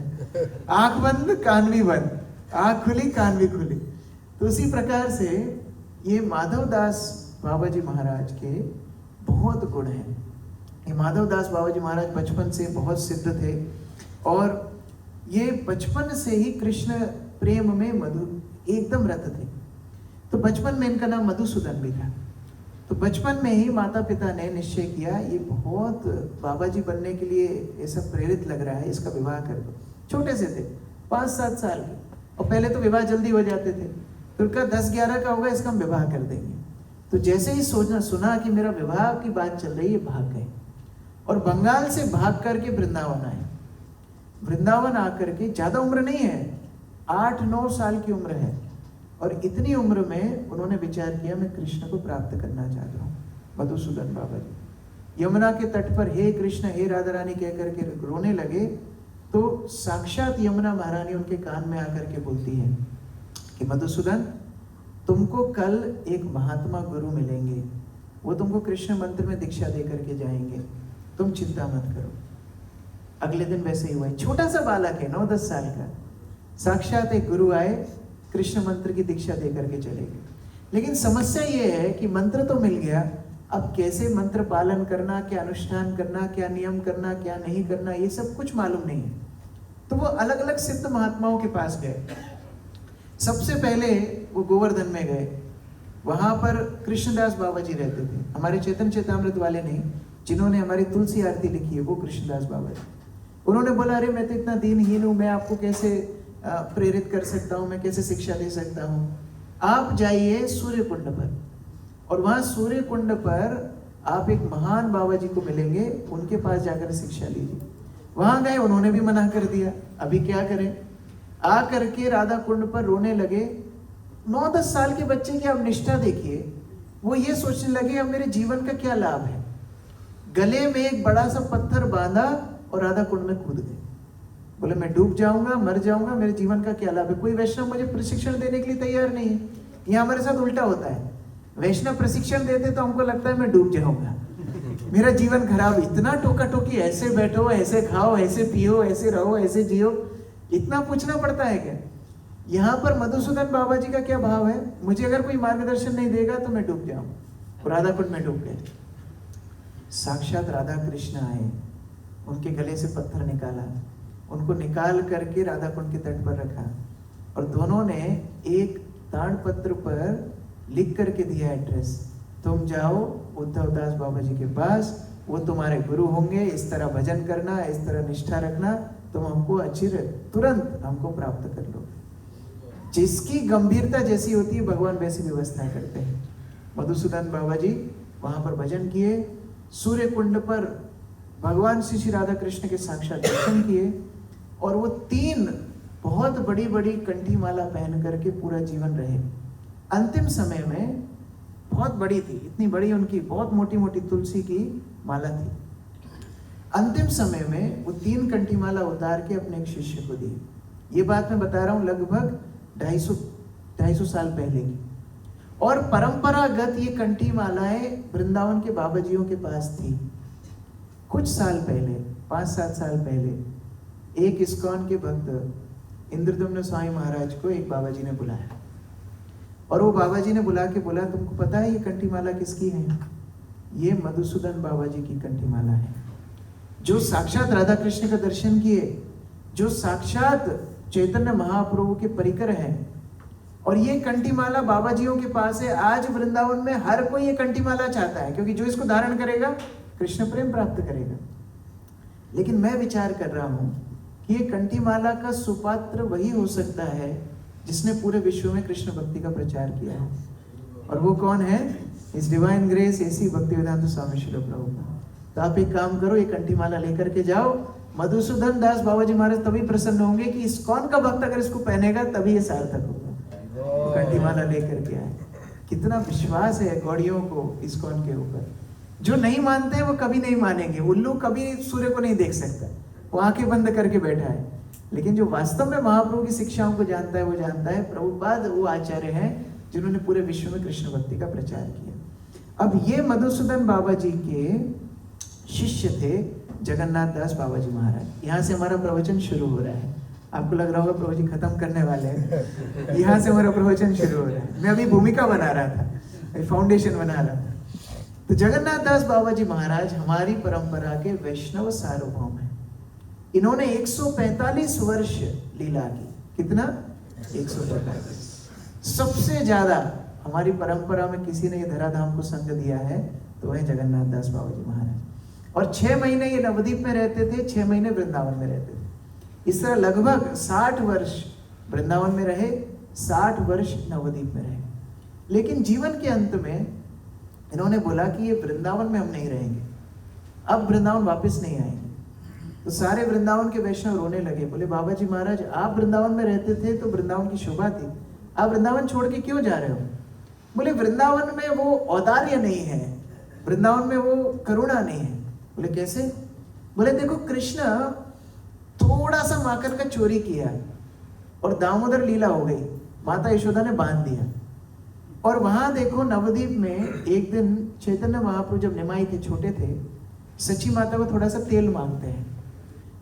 आंख बंद कान भी बंद, आंख खुली कान भी खुली। तो उसी प्रकार से ये माधव दास बाबा जी महाराज के बहुत गुण हैं। ये माधव दास बाबा जी महाराज बचपन से बहुत सिद्ध थे, और ये बचपन से ही कृष्ण प्रेम में मधु एकदम रत थे। तो बचपन में इनका नाम मधुसूदन भी था। तो बचपन में ही माता पिता ने निश्चय किया, ये बहुत बाबा जी बनने के लिए ये सब प्रेरित लग रहा है, इसका विवाह कर दो। छोटे से थे, 5-7 साल के, और पहले तो विवाह जल्दी हो जाते थे, तो उनका 10-11 का होगा, इसका हम विवाह कर देंगे। तो जैसे ही सुना कि मेरा विवाह की बात चल रही है, भाग गए और बंगाल से भाग करके वृंदावन आए। वृंदावन आकर के, ज्यादा उम्र नहीं है, 8-9 साल की उम्र है, और इतनी उम्र में उन्होंने विचार किया मैं कृष्ण को प्राप्त करना चाहता हूँ। मधुसूदन बाबा जी यमुना के तट पर हे कृष्ण हे राधा रानी कह करके रोने लगे, तो साक्षात यमुना महारानी उनके कान में आकर के बोलती है कि मधुसूदन, तुमको कल एक महात्मा गुरु मिलेंगे, वो तुमको कृष्ण मंत्र में दीक्षा दे करके जाएंगे, तुम चिंता मत करो। अगले दिन वैसे ही हुआ। छोटा सा बालक है, 9-10 साल का, साक्षात एक गुरु आए, कृष्ण मंत्र की दीक्षा दे करके चले गए। लेकिन समस्या ये है कि मंत्र तो मिल गया, अब कैसे मंत्र पालन करना, क्या अनुष्ठान करना, क्या नियम करना, क्या नहीं करना, ये सब कुछ मालूम नहीं है। तो वो अलग अलग सिद्ध महात्माओं के पास गए। सबसे पहले वो गोवर्धन में गए, वहां पर कृष्णदास बाबा जी रहते थे, हमारे चेतन चेतामृत वाले नहीं, जिन्होंने हमारी तुलसी आरती लिखी है वो कृष्णदास बाबा जी। उन्होंने बोला, अरे मैं तो इतना दीनहीन हूँ, मैं आपको कैसे प्रेरित कर सकता हूँ, मैं कैसे शिक्षा दे सकता हूँ। आप जाइए सूर्य कुंड पर, और वहां सूर्य कुंड पर आप एक महान बाबा जी को मिलेंगे, उनके पास जाकर शिक्षा लीजिए। वहां गए, उन्होंने भी मना कर दिया, अभी क्या करें। आ करके राधा कुंड पर रोने लगे। 9-10 साल के बच्चे की आप निष्ठा देखिए, वो ये सोचने लगे अब मेरे जीवन का क्या लाभ है। गले में एक बड़ा सा पत्थर बांधा और राधा कुंड में कूद गए। बोले मैं डूब जाऊंगा, मर जाऊंगा, मेरे जीवन का क्या लाभ है। कोई वैष्णव मुझे प्रशिक्षण देने के लिए तैयार नहीं है। ये हमारे साथ उल्टा होता है, वैष्णव प्रशिक्षण देते तो हमको लगता है मैं डूब जाऊंगा, मेरा जीवन खराब। इतना टोका टोकी, ऐसे बैठो, ऐसे खाओ, ऐसे पियो, ऐसे रहो, ऐसे जियो, इतना पूछना पड़ता है क्या। यहाँ पर मधुसूदन बाबा जी का क्या भाव है, मुझे अगर कोई मार्गदर्शन नहीं देगा तो मैं डूब जाऊं। राधा कुंड में डूब गए। साक्षात राधा कृष्ण आए, उनके गले से पत्थर निकाला, उनको निकाल करके राधा कुंड के तट पर रखा, और दोनों ने एक ताड़पत्र पर लिख करके दिया एड्रेस, तुम जाओ उद्धव दास बाबा जी के पास, वो तुम्हारे गुरु होंगे, इस तरह भजन करना, इस तरह निष्ठा रखना, तुम हमको अच्छी तुरंत हमको प्राप्त कर लो। जिसकी गंभीरता जैसी होती है भगवान वैसी व्यवस्था करते हैं। मधुसूदन बाबा जी वहां पर भजन किए, सूर्य कुंड पर भगवान श्री राधा कृष्ण के साक्षात दर्शन किए, और वो 3 बहुत बड़ी बड़ी कंठी माला पहन करके पूरा जीवन रहे। अंतिम समय में बहुत बड़ी थी, इतनी बड़ी उनकी बहुत मोटी मोटी तुलसी की माला थी। अंतिम समय में वो 3 कंठी माला उतार के अपने एक शिष्य को दी। ये बात मैं बता रहा हूँ लगभग 250 साल पहले की। और परंपरागत ये कंठी मालाएं वृंदावन के बाबा जियों के पास थी। कुछ साल पहले, 5-7 साल पहले, एक इस्कॉन के भक्त इंद्रदम्न स्वामी महाराज को एक बाबा जी ने बुलाया, और वो बाबा जी ने बुला के बोला, तुमको पता है ये कंठी माला किसकी है? ये मधुसूदन बाबा जी की कंठी माला है, जो साक्षात राधा कृष्ण का दर्शन किए, जो साक्षात चैतन्य महाप्रभु के परिकर हैं। और ये कंठी माला बाबा जियों के पास है। आज वृंदावन में हर कोई ये कंठी माला चाहता है, क्योंकि जो इसको धारण करेगा कृष्ण प्रेम प्राप्त करेगा। लेकिन मैं विचार कर रहा हूं कि ये कंठी माला का सुपात्र वही हो सकता है जिसने पूरे विश्व में कृष्ण भक्ति का प्रचार किया है। और वो कौन है? इस डिवाइन ग्रेस एसी भक्तिवेदांत स्वामी श्रील प्रभुपाद। तो आप एक काम करो, एक कंठी माला लेकर के जाओ, मधुसूदन दास बाबा जी महाराज तभी प्रसन्न होंगे कि इस्कॉन का भक्त अगर इसको पहनेगा तभी ये सार्थक होगा। कंठी माला लेकर के आए। कितना विश्वास है गौड़ियों को इस्कॉन के ऊपर। जो नहीं मानते हैं वो कभी नहीं मानेंगे। उल्लू कभी सूर्य को नहीं देख सकता, वो आंखें बंद करके बैठा है। लेकिन जो वास्तव में महाप्रभु की शिक्षाओं को जानता है वो जानता है प्रभुपाद वो आचार्य हैं जिन्होंने पूरे विश्व में कृष्ण भक्ति का प्रचार किया। अब ये मधुसूदन बाबा जी के शिष्य थे जगन्नाथ दास बाबा जी महाराज। यहाँ से हमारा प्रवचन शुरू हो रहा है। आपको लग रहा होगा प्रभु जी खत्म करने वाले हैं, यहाँ से हमारा प्रवचन शुरू हो रहा है। मैं अभी भूमिका बना रहा था, फाउंडेशन बना रहा था। तो जगन्नाथ दास बाबा जी महाराज हमारी परंपरा के वैष्णव सार्वभौम हैं। इन्होंने 145 वर्ष लीला की। कितना? 145। सबसे ज्यादा हमारी परंपरा में किसी ने ये धराधाम को संग दिया है तो वह जगन्नाथ दास बाबा जी महाराज। और 6 महीने ये नवद्वीप में रहते थे, 6 महीने वृंदावन में रहते थे। इस तरह लगभग 60 वर्ष वृंदावन में रहे, 60 वर्ष नवद्वीप में रहे। लेकिन जीवन के अंत में इन्होंने बोला कि ये वृंदावन में हम नहीं रहेंगे, अब वृंदावन वापस नहीं आएंगे। तो सारे वृंदावन के वैष्णव रोने लगे, बोले बाबा जी महाराज आप वृंदावन में रहते थे तो वृंदावन की शोभा थी, आप वृंदावन छोड़ के क्यों जा रहे हो? बोले वृंदावन में वो औदार्य नहीं है, वृंदावन में वो करुणा नहीं है। बोले कैसे? बोले देखो कृष्ण थोड़ा सा माखन का चोरी किया और दामोदर लीला हो गई, माता यशोदा ने बांध दिया। और वहां देखो नवद्वीप में एक दिन चैतन्य महाप्रभु जब निमाई थे, छोटे थे, सची माता को थोड़ा सा तेल मांगते हैं।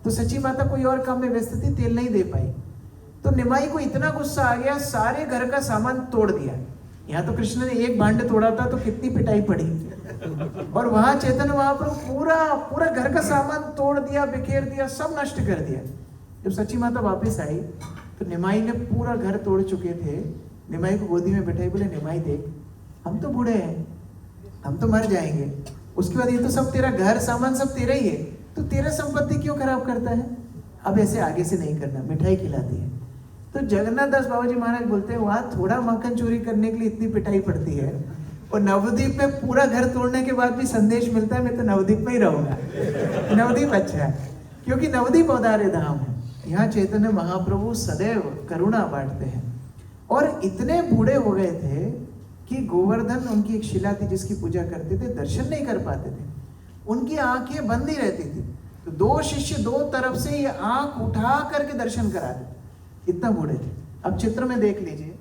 तो सची माता कोई और काम में व्यस्त थी, तेल नहीं दे पाई। तो निमाई को इतना गुस्सा आ गया, सारे घर का सामान तोड़ दिया। यहाँ तो कृष्ण ने एक भांड तोड़ा था तो कितनी पिटाई पड़ी, और वहां चैतन्य महाप्रभु पूरा घर का सामान तोड़ दिया, बिखेर दिया, सब नष्ट कर दिया। जब सची माता वापस आई तो निमाई ने पूरा घर तोड़ चुके थे, निमाई को गोदी में बैठाई, बोले निमाई देख हम तो बूढ़े हैं, हम तो मर जाएंगे, उसके बाद ये तो सब तेरा घर सामान सब तेरा ही है, तो तेरा संपत्ति क्यों खराब करता है? अब ऐसे आगे से नहीं करना। मिठाई खिलाती है। तो जगन्नाथ दास बाबा जी महाराज बोलते हैं वहां थोड़ा माखन चोरी करने के लिए इतनी पिटाई पड़ती है, और नवद्वीप में पूरा घर तोड़ने के बाद भी संदेश मिलता है मैं तो नवद्वीप में ही रहूंगा। नवद्वीप अच्छा है, क्योंकि नवद्वीप औदार्य धाम है। यहाँ चैतन्य महाप्रभु सदैव करुणा बांटते हैं। और इतने बूढ़े हो गए थे कि गोवर्धन उनकी एक शिला थी जिसकी पूजा करते थे, दर्शन नहीं कर पाते थे, उनकी आंखें बंद ही रहती थी। तो 2 शिष्य 2 तरफ से ये आंख उठा करके दर्शन कराते थे, इतना बूढ़े थे। अब चित्र में देख लीजिए,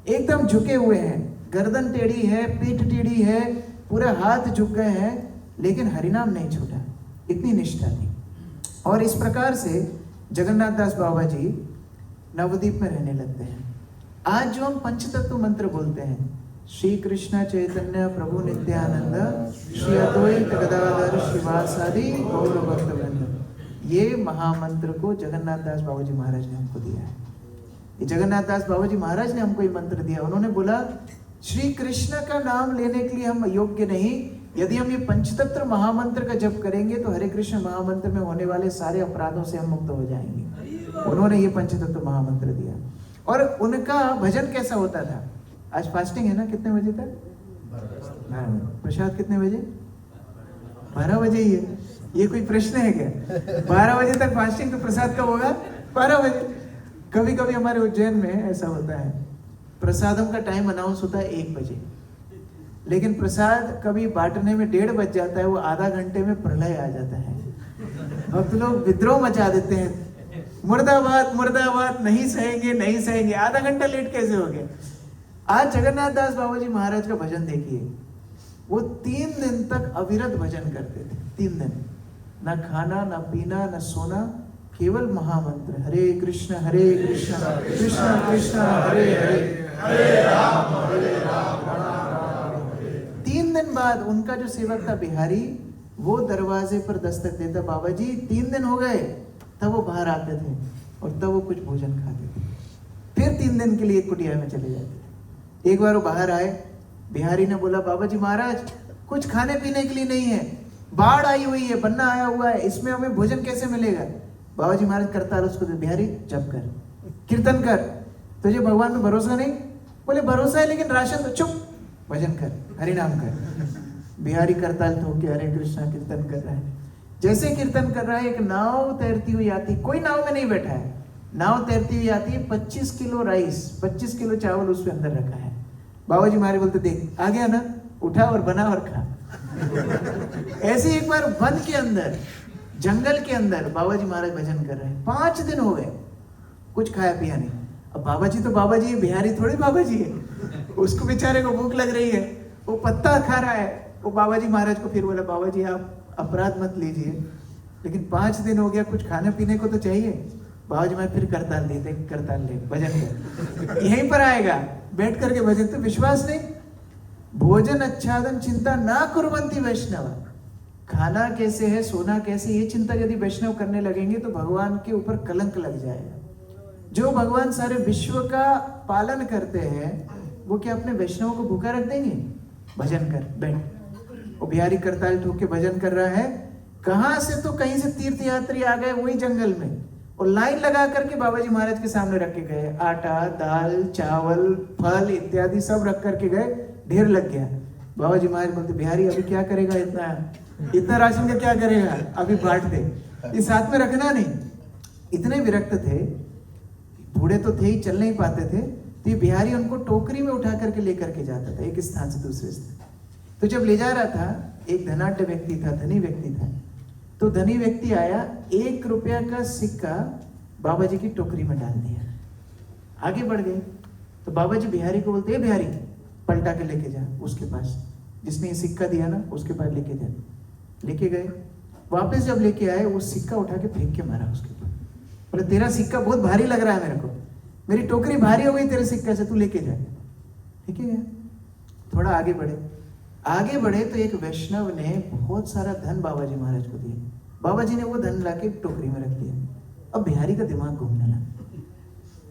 एकदम झुके हुए हैं, गर्दन टेढ़ी है, पीठ टेढ़ी है, पूरे हाथ झुक गए हैं, लेकिन हरिनाम नहीं छूटा, इतनी निष्ठा थी। और इस प्रकार से जगन्नाथ दास बाबा जी नवद्वीप में रहने लगते हैं। आज जो हम पंचतत्व मंत्र बोलते हैं, श्री कृष्ण चैतन्य प्रभु नित्यानंद श्री अद्वैत गदाधर शिवासादि गौर भक्तवृंद, ये महामंत्र को जगन्नाथ दास बाबा जी महाराज ने हमको दिया है। ये जगन्नाथ दास बाबा जी महाराज ने हमको ये मंत्र दिया। उन्होंने बोला श्री कृष्ण का नाम लेने के लिए हम योग्य नहीं, यदि हम ये पंचतत्व महामंत्र का जप करेंगे तो हरे कृष्ण महामंत्र में होने वाले सारे अपराधों से हम मुक्त हो जाएंगे। उन्होंने ये पंचतत्व महामंत्र दिया। और उनका भजन कैसा होता था? आज फास्टिंग है ना, कितने बजे तक? प्रसाद कितने बजे? 12 बजे ही है। ये कोई प्रश्न है क्या? 12 बजे तक फास्टिंग, तो प्रसाद कब होगा? 12 बजे। कभी कभी हमारे उज्जैन में ऐसा होता है, प्रसादम का टाइम अनाउंस होता है 1 बजे, लेकिन प्रसाद कभी बांटने में 1:30 बज जाता है, वो आधा घंटे में प्रलय आ जाता है। अब तो लोग विद्रोह मचा देते हैं, मुर्दाबाद मुर्दाबाद, नहीं सहेंगे नहीं सहेंगे। आधा घंटा लेट कैसे हो गया? आज जगन्नाथ दास बाबा जी महाराज का भजन देखिए, वो 3 दिन तक अविरत भजन करते थे। 3 दिन, ना खाना ना पीना ना सोना, केवल महामंत्र हरे कृष्ण कृष्ण कृष्ण हरे हरे, हरे राम राम। 3 दिन बाद उनका जो सेवक था बिहारी, वो दरवाजे पर दस्तक देता, बाबा जी 3 दिन हो गए, तब वो बाहर आते थे और तब वो कुछ भोजन खाते थे। फिर 3 दिन के लिए कुटिया में चले जाते थे। एक बार वो बाहर आए, बिहारी ने बोला बाबा जी महाराज कुछ खाने पीने के लिए नहीं है, बाढ़ आई हुई है, बन्ना आया हुआ है, इसमें हमें भोजन कैसे मिलेगा? बाबा जी महाराज करताल उसको दे, बिहारी जप कर, कीर्तन कर, तुझे भगवान में भरोसा नहीं? बोले भरोसा है लेकिन राशन तो, चुप, भजन कर, हरि नाम कर। बिहारी करताल ठोक के हरे कृष्णा कीर्तन कर रहा है। जैसे कीर्तन कर रहा है, एक नाव तैरती हुई आती, कोई नाव में नहीं बैठा है, नाव तैरती हुई आती है, 25 किलो राइस, 25 किलो चावल उसके अंदर रखा है। बाबा जी महाराज बोलते देख आ गया ना, उठा और बना और खा। ऐसे एक बार वन के अंदर, जंगल के अंदर बाबा जी महाराज भजन कर रहे हैं, 5 दिन हो गए, कुछ खाया पिया नहीं। अब बाबा जी तो बाबा जी है, बिहारी थोड़ी बाबा जी है। उसको बेचारे को भूख लग रही है, वो पत्ता खा रहा है। वो बाबा जी महाराज को फिर बोला, बाबा जी आप अपराध मत लीजिए, लेकिन 5 दिन हो गया, कुछ खाने पीने को तो चाहिए। बाबा जी महाराज फिर करताल देते, करताल ले भजन कर, यहीं पर आएगा बैठ करके भजन। तो विश्वास नहीं, भोजन आच्छादन चिंता ना कुर्वन्ति वैष्णव, खाना कैसे है, सोना कैसे, ये चिंता यदि वैष्णव करने लगेंगे तो भगवान के ऊपर कलंक लग जाएगा। जो भगवान सारे विश्व का पालन करते हैं, वो क्या अपने वैष्णव को भूखा रख देंगे? भजन कर बैठ। वो बिहारी करताल ठोक के भजन कर रहा है, कहां से तो कहीं से तीर्थ यात्री आ गए वही जंगल में, और लाइन लगा करके बाबा जी महाराज के सामने रख के गए। आटा, दाल, चावल, फल इत्यादि सब रख करके गए, ढेर लग गया। बाबा जी महाराज बोलते, बिहारी अभी क्या करेगा, इतना राशन का क्या करेगा, अभी बांट दे, ये साथ में रखना नहीं। इतने विरक्त थे, बूढ़े तो थे ही, चल नहीं पाते थे, तो ये बिहारी उनको टोकरी में उठा करके लेकर के जाता था एक स्थान से दूसरे स्थान। तो जब ले जा रहा था, एक धनाढ्य व्यक्ति था, धनी व्यक्ति था, तो धनी व्यक्ति आया, 1 रुपया का सिक्का बाबा जी की टोकरी में डाल दिया। आगे बढ़ गए तो बाबा जी बिहारी को बोलते, बिहारी पलटा के लेके जा उसके पास, जिसने ये सिक्का दिया ना उसके पास लेके जा। लेके गए, वापस जब लेके आए, वो सिक्का उठा के फेंक के मारा उसके ऊपर। बोले, तेरा सिक्का बहुत भारी लग रहा है मेरे को, मेरी टोकरी भारी हो गई तेरे सिक्के से, तू लेके जा। ठीक है, थोड़ा आगे बढ़े, आगे बढ़े तो एक वैष्णव ने बहुत सारा धन बाबा जी महाराज को दिया। बाबा जी ने वो धन लाके टोकरी में रख दिया। अब बिहारी का दिमाग घूमने लगा।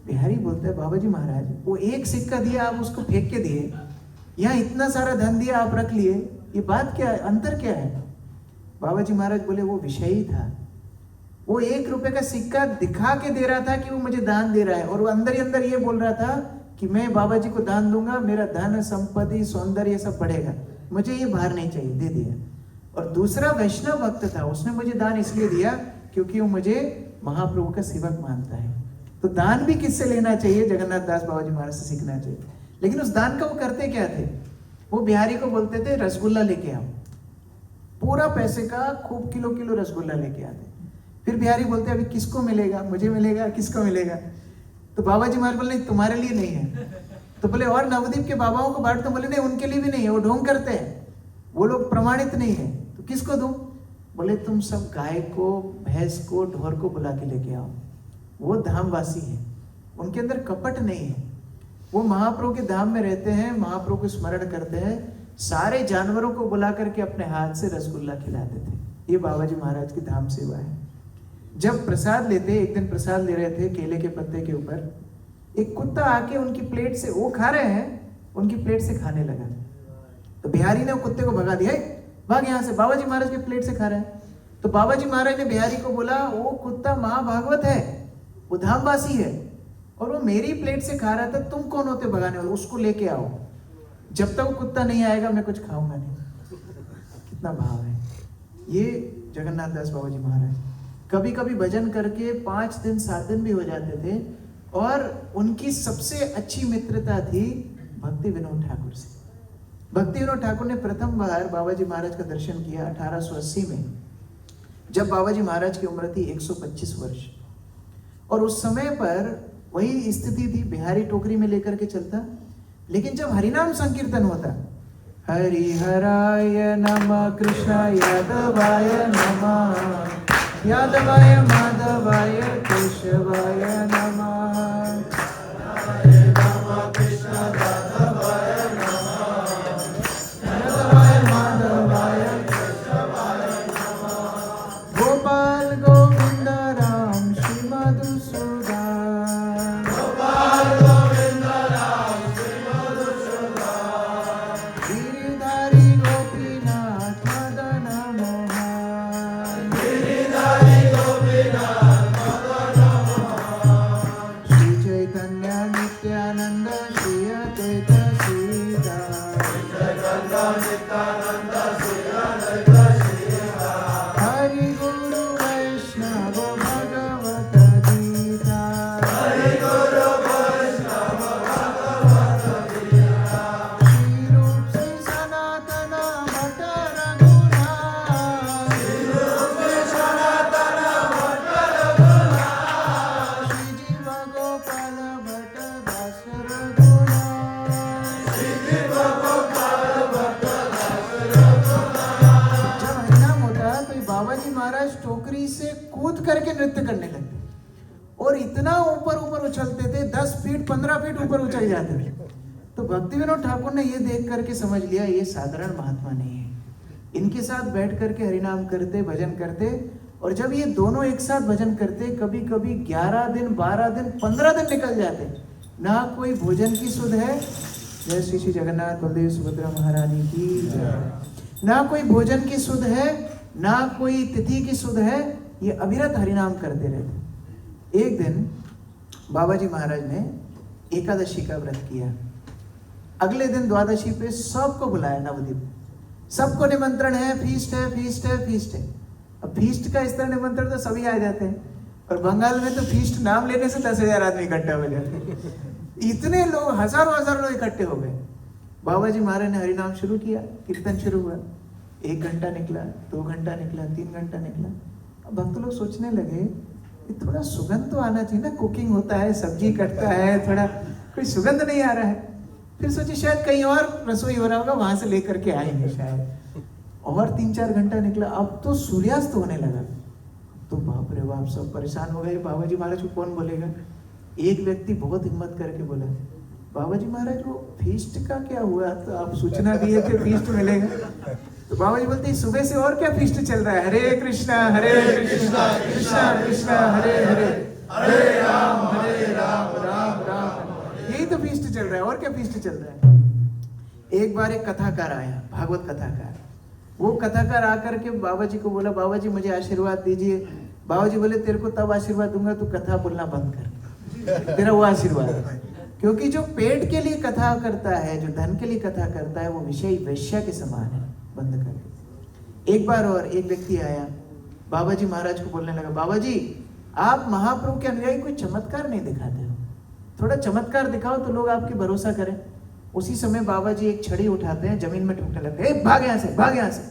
बिहारी बोलता है, बाबा जी महाराज वो एक सिक्का दिया, आप उसको फेंक के दिए, यहाँ इतना सारा धन दिया आप रख लिए, ये बात क्या है, अंतर क्या है? बाबा जी महाराज बोले, वो विषय ही था, वो 1 रुपए का सिक्का दिखा के दे रहा था कि वो मुझे दान दे रहा है, और वो अंदर ही अंदर ये बोल रहा था कि मैं बाबा जी को दान दूंगा, मेरा धन संपत्ति सौंदर्य सब बढ़ेगा, मुझे ये भार नहीं चाहिए, दे दिया। और दूसरा वैष्णव भक्त था, उसने मुझे दान इसलिए दिया क्योंकि वो मुझे महाप्रभु का सेवक मानता है। तो दान भी किससे लेना चाहिए? जगन्नाथ दास बाबा जी महाराज से सीखना चाहिए। लेकिन उस दान का वो करते क्या थे? वो बिहारी को बोलते थे, रसगुल्ला लेके आओ, पूरा पैसे का खूब किलो किलो रसगुल्ला लेके आते। फिर बिहारी बोलते, अभी किसको मिलेगा, मुझे मिलेगा, किसको मिलेगा? तो बाबा जी महाराज बोले, तुम्हारे लिए नहीं है। तो बोले, और नवदीप के बाबाओं को बांट दो। बोले, नहीं, उनके लिए भी नहीं है, वो ढोंग करते हैं, वो लोग प्रमाणित नहीं है, तो किसको दूं? बोले, तुम सब गाय को, भैंस को, ढोर को बुला के लेके आओ, वो धामवासी है, उनके अंदर कपट नहीं है, वो महाप्रभु के धाम में रहते हैं, महाप्रभु को स्मरण करते हैं, सारे जानवरों को बुला करके अपने हाथ से रसगुल्ला खिलाते थे। ये बाबा जी महाराज की धाम सेवा है। जब प्रसाद लेते, एक दिन प्रसाद ले रहे थे केले के पत्ते के ऊपर, एक कुत्ता आके उनकी प्लेट से, वो खा रहे हैं, उनकी प्लेट से खाने लगा। तो बिहारी ने वो कुत्ते को भगा दिया, भाग यहाँ से, बाबा जी महाराज के प्लेट से खा रहे हैं। तो बाबा जी महाराज ने बिहारी को बोला, वो कुत्ता महाभागवत है, वो धामवासी है, और वो मेरी प्लेट से खा रहा था, तुम कौन होते भगाने वाले? उसको लेके आओ, जब तक वो कुत्ता नहीं आएगा मैं कुछ खाऊंगा नहीं। कितना भाव है। ये जगन्नाथ दास बाबा जी महाराज कभी कभी भजन करके 5 दिन 7 दिन भी हो जाते थे, और उनकी सबसे अच्छी मित्रता थी भक्ति विनोद ठाकुर से। भक्ति विनोद ठाकुर ने प्रथम बार बाबा जी महाराज का दर्शन किया 1880 में, जब बाबा जी महाराज की उम्र थी 125 वर्ष। और उस समय पर वही स्थिति थी, बिहारी टोकरी में लेकर के चलता, लेकिन जब हरिनाम संकीर्तन होता, हरिहराय नमः, कृष्णाय यादवाय नमः, यादवाय माधवाय केशवाय नमः, गोपाल गोविंद राम श्री मधुसूदन, गोपाल गोविंद राम श्री मधुसूदन, गिरिधारी गोपीनाथ मदन मोहन, गिरिधारी गोपीनाथ मदन मोहन, श्री चैतन्य नित्यानंद श्री अद्वैत श्रीधर, कूद करके नृत्य करने लगते और इतना ऊपर ऊपर उछलते थे, 10 फीट 15 फीट ऊपर उछल जाते थे। तो भक्ति विनोद ठाकुर ने ये देख करके समझ लिया ये साधारण महात्मा नहीं है। इनके साथ बैठ करके हरिनाम करते, भजन करते, और जब ये दोनों एक साथ भजन करते, कभी कभी 11 दिन 12 दिन 15 दिन निकल जाते, ना कोई भोजन की सुध है, जय श्री श्री जगन्नाथ बलदेव सुभद्रा महारानी की जय। ना कोई भोजन की सुध है, ना कोई तिथि की सुध है, ये अविरत हरिनाम करते रहते। एक दिन बाबा जी महाराज ने एकादशी का व्रत किया। अगले दिन द्वादशी पे सबको बुलाया नवद्वीप, सबको निमंत्रण है, फीस्ट है, फीस्ट है, फीस्ट है। अब फीस्ट का इस तरह निमंत्रण तो सभी आ जाते हैं, और बंगाल में तो फीस्ट नाम लेने से 10,000 आदमी इकट्ठा हो जाते हैं। इतने लोग, हजारों हजार लोग इकट्ठे हो गए। बाबा जी महाराज ने हरिनाम शुरू किया, कीर्तन शुरू हुआ। 1 घंटा निकला, 2 घंटा निकला, 3 घंटा निकला। अब भक्त लोग सोचने लगे कि थोड़ा सुगंध तो आना चाहिए ना, कुकिंग होता है, सब्जी कटता है, थोड़ा कोई सुगंध नहीं आ रहा है। फिर सोचे शायद कहीं और रसोई हो रहा होगा, वहां से लेकर के आएंगे शायद। और 3-4 घंटा निकला, अब तो सूर्यास्त होने लगा। तो बाप रे बाप, सब परेशान हो गए। बाबा जी महाराज को कौन बोलेगा? एक व्यक्ति बहुत हिम्मत करके बोला, बाबा जी महाराज वो फीस्ट का क्या हुआ? तो आप सूचना दिए थे फीस्ट मिलेगा। तो बाबा जी बोलते सुबह से और क्या फीस्ट चल रहा है? हरे कृष्णा कृष्णा कृष्णा हरे हरे, हरे राम राम राम, यही तो फीस्ट चल रहा है, और क्या फीस्ट चल रहा है? एक बार एक कथाकार आया, भागवत कथाकार। वो कथाकार आकर के बाबा जी को बोला, बाबा जी मुझे आशीर्वाद दीजिए। बाबा जी बोले तेरे को तब आशीर्वाद दूंगा तू कथा बोलना बंद कर, तेरा वो आशीर्वाद। क्योंकि जो पेट के लिए कथा करता है, जो धन के लिए कथा करता है, वो विषय वेश्या के समान है, बंद कर। एक बार और एक व्यक्ति आया, बाबा जी महाराज को बोलने लगा, बाबा जी आप महाप्रभु के अनुयायी कोई चमत्कार नहीं दिखाते हो, थोड़ा चमत्कार दिखाओ तो लोग आपके भरोसा करें। उसी समय बाबा जी एक छड़ी उठाते हैं, जमीन में ठोकने लगते हैं, भाग यहाँ से, भाग यहाँ से।